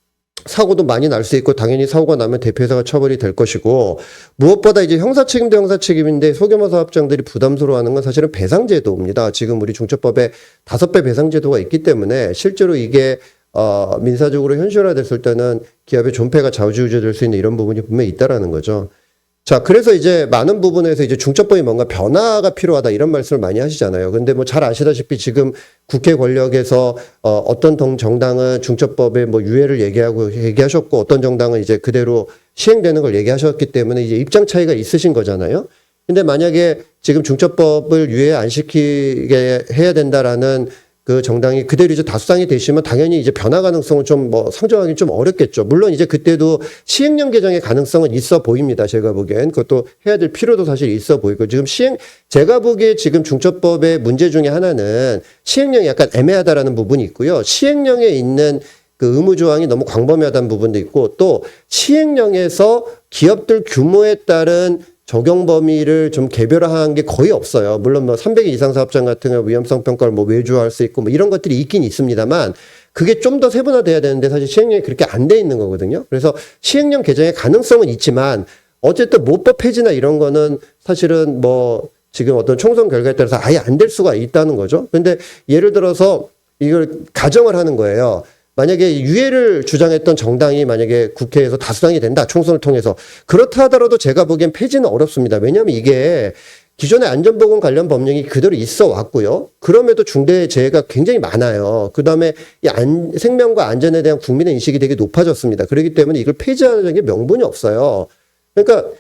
사고도 많이 날 수 있고 당연히 사고가 나면 대표이사가 처벌이 될 것이고 무엇보다 이제 형사 책임도 형사 책임인데 소규모 사업장들이 부담스러워하는 건 사실은 배상제도입니다. 지금 우리 중첩법에 5배 배상제도가 있기 때문에 실제로 이게 민사적으로 현실화됐을 때는 기업의 존폐가 좌우지우지될 수 있는 이런 부분이 분명히 있다라는 거죠. 자, 그래서 이제 많은 부분에서 이제 중첩법이 뭔가 변화가 필요하다 이런 말씀을 많이 하시잖아요. 근데 뭐 잘 아시다시피 지금 국회 권력에서 어떤 정당은 중첩법에 뭐 유예를 얘기하셨고 어떤 정당은 이제 그대로 시행되는 걸 얘기하셨기 때문에 이제 입장 차이가 있으신 거잖아요. 근데 만약에 지금 중첩법을 유예 안 시키게 해야 된다라는 그 정당이 그대로 이제 다수당이 되시면 당연히 이제 변화 가능성은 좀 뭐 상정하기 좀 어렵겠죠. 물론 이제 그때도 시행령 개정의 가능성은 있어 보입니다. 제가 보기엔 그것도 해야 될 필요도 사실 있어 보이고 지금 제가 보기에 지금 중첩법의 문제 중에 하나는 시행령이 약간 애매하다라는 부분이 있고요. 시행령에 있는 그 의무 조항이 너무 광범위하다는 부분도 있고 또 시행령에서 기업들 규모에 따른 적용 범위를 좀 개별화한 게 거의 없어요. 물론 뭐 300인 이상 사업장 같은 경우 위험성 평가를 뭐 외주화할 수 있고 뭐 이런 것들이 있긴 있습니다만 그게 좀 더 세분화돼야 되는데 사실 시행령이 그렇게 안 돼 있는 거거든요. 그래서 시행령 개정의 가능성은 있지만 어쨌든 모법 폐지나 이런 거는 사실은 뭐 지금 어떤 총선 결과에 따라서 아예 안 될 수가 있다는 거죠. 근데 예를 들어서 이걸 가정을 하는 거예요. 만약에 유예를 주장했던 정당이 만약에 국회에서 다수당이 된다. 총선을 통해서. 그렇다 하더라도 제가 보기엔 폐지는 어렵습니다. 왜냐하면 이게 기존의 안전보건 관련 법령이 그대로 있어 왔고요. 그럼에도 중대재해가 굉장히 많아요. 그다음에 이 생명과 안전에 대한 국민의 인식이 되게 높아졌습니다. 그렇기 때문에 이걸 폐지하는 게 명분이 없어요. 그러니까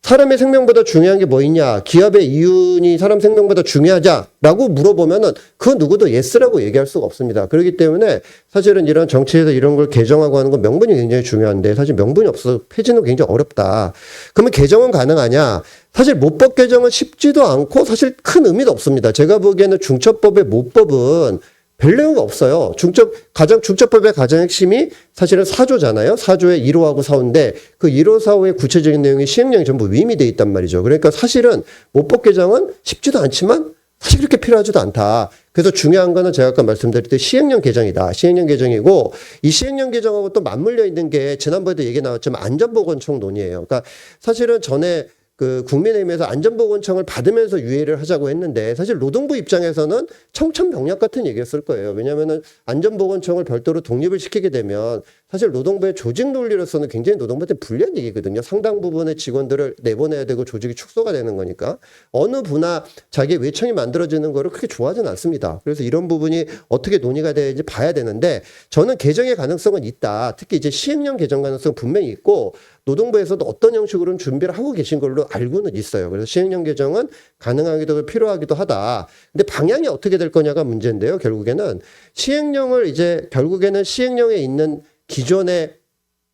사람의 생명보다 중요한 게 뭐 있냐? 기업의 이윤이 사람 생명보다 중요하냐라고 물어보면은 그 누구도 예스라고 얘기할 수가 없습니다. 그렇기 때문에 사실은 이런 정치에서 이런 걸 개정하고 하는 건 명분이 굉장히 중요한데 사실 명분이 없어서 폐지는 굉장히 어렵다. 그러면 개정은 가능하냐? 사실 모법 개정은 쉽지도 않고 사실 큰 의미도 없습니다. 제가 보기에는 중첩법의 모법은 별 내용이 없어요. 중첩법의 가장 핵심이 사실은 4조잖아요. 4조의 1호하고 4호인데 그 1호, 4호의 구체적인 내용이 시행령이 전부 위임이 돼 있단 말이죠. 그러니까 사실은 모법 개정은 쉽지도 않지만 사실 그렇게 필요하지도 않다. 그래서 중요한 거는 제가 아까 말씀드렸듯이 시행령 개정이다. 시행령 개정이고 이 시행령 개정하고 또 맞물려 있는 게 지난번에도 얘기 나왔지만 안전보건청 논의예요. 그러니까 사실은 전에 그 국민의힘에서 안전보건청을 받으면서 유예를 하자고 했는데 사실 노동부 입장에서는 청천벽력 같은 얘기였을 거예요. 왜냐하면은 안전보건청을 별도로 독립을 시키게 되면 사실 노동부의 조직 논리로서는 굉장히 노동부한테 불리한 얘기거든요. 상당 부분의 직원들을 내보내야 되고 조직이 축소가 되는 거니까 어느 부나 자기 외청이 만들어지는 거를 그렇게 좋아하지는 않습니다. 그래서 이런 부분이 어떻게 논의가 되는지 봐야 되는데 저는 개정의 가능성은 있다. 특히 이제 시행령 개정 가능성은 분명히 있고 노동부에서도 어떤 형식으로는 준비를 하고 계신 걸로 알고는 있어요. 그래서 시행령 개정은 가능하기도 하고 필요하기도 하다. 근데 방향이 어떻게 될 거냐가 문제인데요. 결국에는 시행령을 이제 결국에는 시행령에 있는 기존의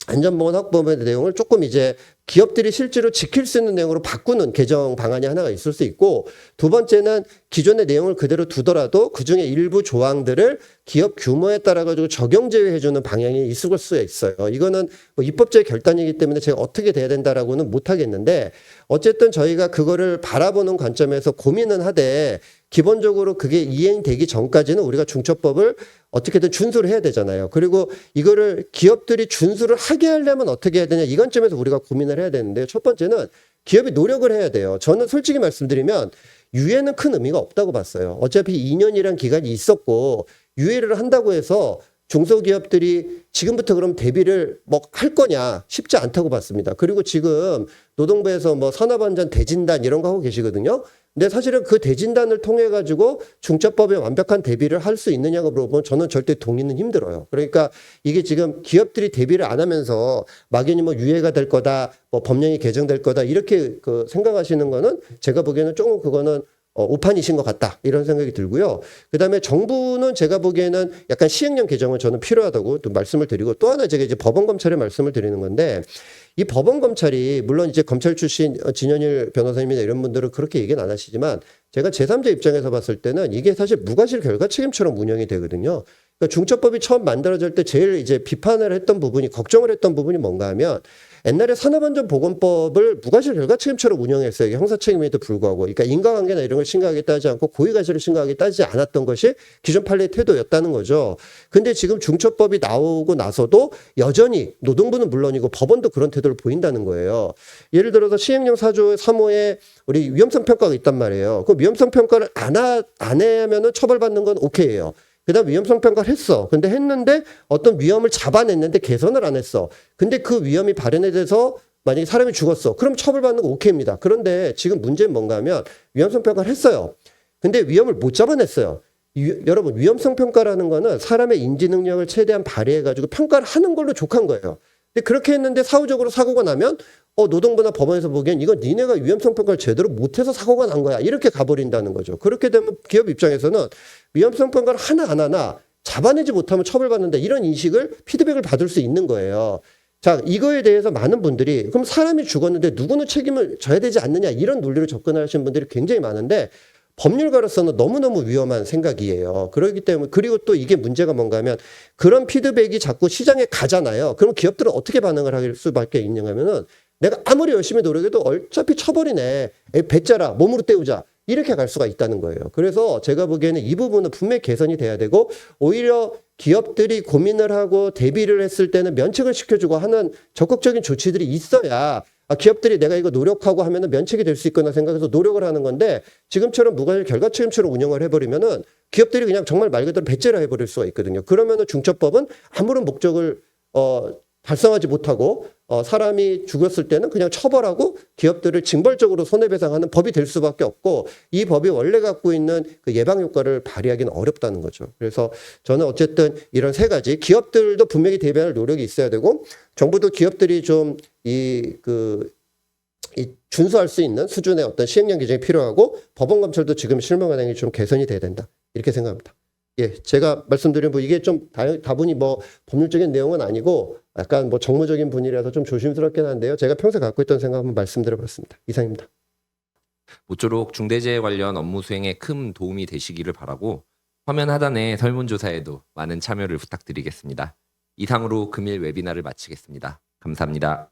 안전보건 확보의 내용을 조금 이제 기업들이 실제로 지킬 수 있는 내용으로 바꾸는 개정 방안이 하나가 있을 수 있고 두 번째는 기존의 내용을 그대로 두더라도 그중에 일부 조항들을 기업 규모에 따라 가지고 적용 제외해주는 방향이 있을 수 있어요. 이거는 뭐 입법적 결단이기 때문에 제가 어떻게 돼야 된다라고는 못하겠는데 어쨌든 저희가 그거를 바라보는 관점에서 고민은 하되 기본적으로 그게 이행되기 전까지는 우리가 중처법을 어떻게든 준수를 해야 되잖아요. 그리고 이거를 기업들이 준수를 하게 하려면 어떻게 해야 되냐 이건 점에서 우리가 고민을 해야 되는데 첫 번째는 기업이 노력을 해야 돼요. 저는 솔직히 말씀드리면 유예는 큰 의미가 없다고 봤어요. 어차피 2년이란 기간이 있었고 유예를 한다고 해서 중소기업들이 지금부터 그럼 대비를 뭐 할 거냐 쉽지 않다고 봤습니다. 그리고 지금 노동부에서 뭐 산업안전 대진단 이런 거 하고 계시거든요. 근데 사실은 그 대진단을 통해 가지고 중처법에 완벽한 대비를 할 수 있느냐고 물어보면 저는 절대 동의는 힘들어요. 그러니까 이게 지금 기업들이 대비를 안 하면서 막연히 뭐 유예가 될 거다, 뭐 법령이 개정될 거다 이렇게 그 생각하시는 거는 제가 보기에는 조금 그거는 오판이신 것 같다 이런 생각이 들고요. 그다음에 정부는 제가 보기에는 약간 시행령 개정은 저는 필요하다고 또 말씀을 드리고 또 하나 제가 이제 법원 검찰에 말씀을 드리는 건데 이 법원 검찰이 물론 이제 검찰 출신 진현일 변호사님이나 이런 분들은 그렇게 얘기는 안 하시지만 제가 제3자 입장에서 봤을 때는 이게 사실 무과실 결과 책임처럼 운영이 되거든요. 그러니까 중처법이 처음 만들어질 때 제일 이제 비판을 했던 부분이 걱정을 했던 부분이 뭔가 하면 옛날에 산업안전보건법을 무과실 결과 책임처럼 운영했어요. 이게 형사책임에도 불구하고. 그러니까 인과관계나 이런 걸 심각하게 따지지 않고 고의가실을 심각하게 따지지 않았던 것이 기존 판례의 태도였다는 거죠. 근데 지금 중처법이 나오고 나서도 여전히 노동부는 물론이고 법원도 그런 태도를 보인다는 거예요. 예를 들어서 시행령 4조 3호에 우리 위험성 평가가 있단 말이에요. 그 위험성 평가를 안 하면은 처벌받는 건 오케이예요. 그다음 위험성 평가를 했어. 근데 했는데 어떤 위험을 잡아냈는데 개선을 안 했어. 근데 그 위험이 발현돼서 만약에 사람이 죽었어. 그럼 처벌받는 거 오케이입니다. 그런데 지금 문제는 뭔가 하면 위험성 평가를 했어요. 근데 위험을 못 잡아냈어요. 여러분 위험성 평가라는 거는 사람의 인지 능력을 최대한 발휘해 가지고 평가를 하는 걸로 족한 거예요. 근데 그렇게 했는데 사후적으로 사고가 나면 노동부나 법원에서 보기엔 이건 니네가 위험성 평가를 제대로 못해서 사고가 난 거야. 이렇게 가버린다는 거죠. 그렇게 되면 기업 입장에서는 위험성 평가를 하나 안 하나 잡아내지 못하면 처벌받는다. 이런 인식을 피드백을 받을 수 있는 거예요. 자, 이거에 대해서 많은 분들이 그럼 사람이 죽었는데 누구는 책임을 져야 되지 않느냐 이런 논리로 접근하시는 분들이 굉장히 많은데 법률가로서는 너무너무 위험한 생각이에요. 그렇기 때문에 그리고 또 이게 문제가 뭔가 하면 그런 피드백이 자꾸 시장에 가잖아요. 그럼 기업들은 어떻게 반응을 할 수밖에 있느냐 하면은 내가 아무리 열심히 노력해도 어차피 처벌이네. 배짜라 몸으로 때우자. 이렇게 갈 수가 있다는 거예요. 그래서 제가 보기에는 이 부분은 분명히 개선이 돼야 되고 오히려 기업들이 고민을 하고 대비를 했을 때는 면책을 시켜주고 하는 적극적인 조치들이 있어야 기업들이 내가 이거 노력하고 하면은 면책이 될 수 있거나 생각해서 노력을 하는 건데 지금처럼 무과실 결과 책임처럼 운영을 해버리면은 기업들이 그냥 정말 말 그대로 배째라 해버릴 수가 있거든요. 그러면은 중처법은 아무런 목적을 달성하지 못하고 사람이 죽었을 때는 그냥 처벌하고 기업들을 징벌적으로 손해배상하는 법이 될 수밖에 없고 이 법이 원래 갖고 있는 그 예방 효과를 발휘하기는 어렵다는 거죠. 그래서 저는 어쨌든 이런 세 가지 기업들도 분명히 대비할 노력이 있어야 되고 정부도 기업들이 좀 준수할 수 있는 수준의 어떤 시행령 개정이 필요하고 법원 검찰도 지금 실무관행이 좀 개선이 돼야 된다 이렇게 생각합니다. 예, 제가 말씀드린 이게 좀 다분히 뭐 법률적인 내용은 아니고 약간 뭐 정무적인 분이라서 좀 조심스럽긴 한데요. 제가 평소에 갖고 있던 생각 한번 말씀드려봤습니다. 이상입니다. 모쪼록 중대재해 관련 업무 수행에 큰 도움이 되시기를 바라고 화면 하단의 설문조사에도 많은 참여를 부탁드리겠습니다. 이상으로 금일 웨비나를 마치겠습니다. 감사합니다.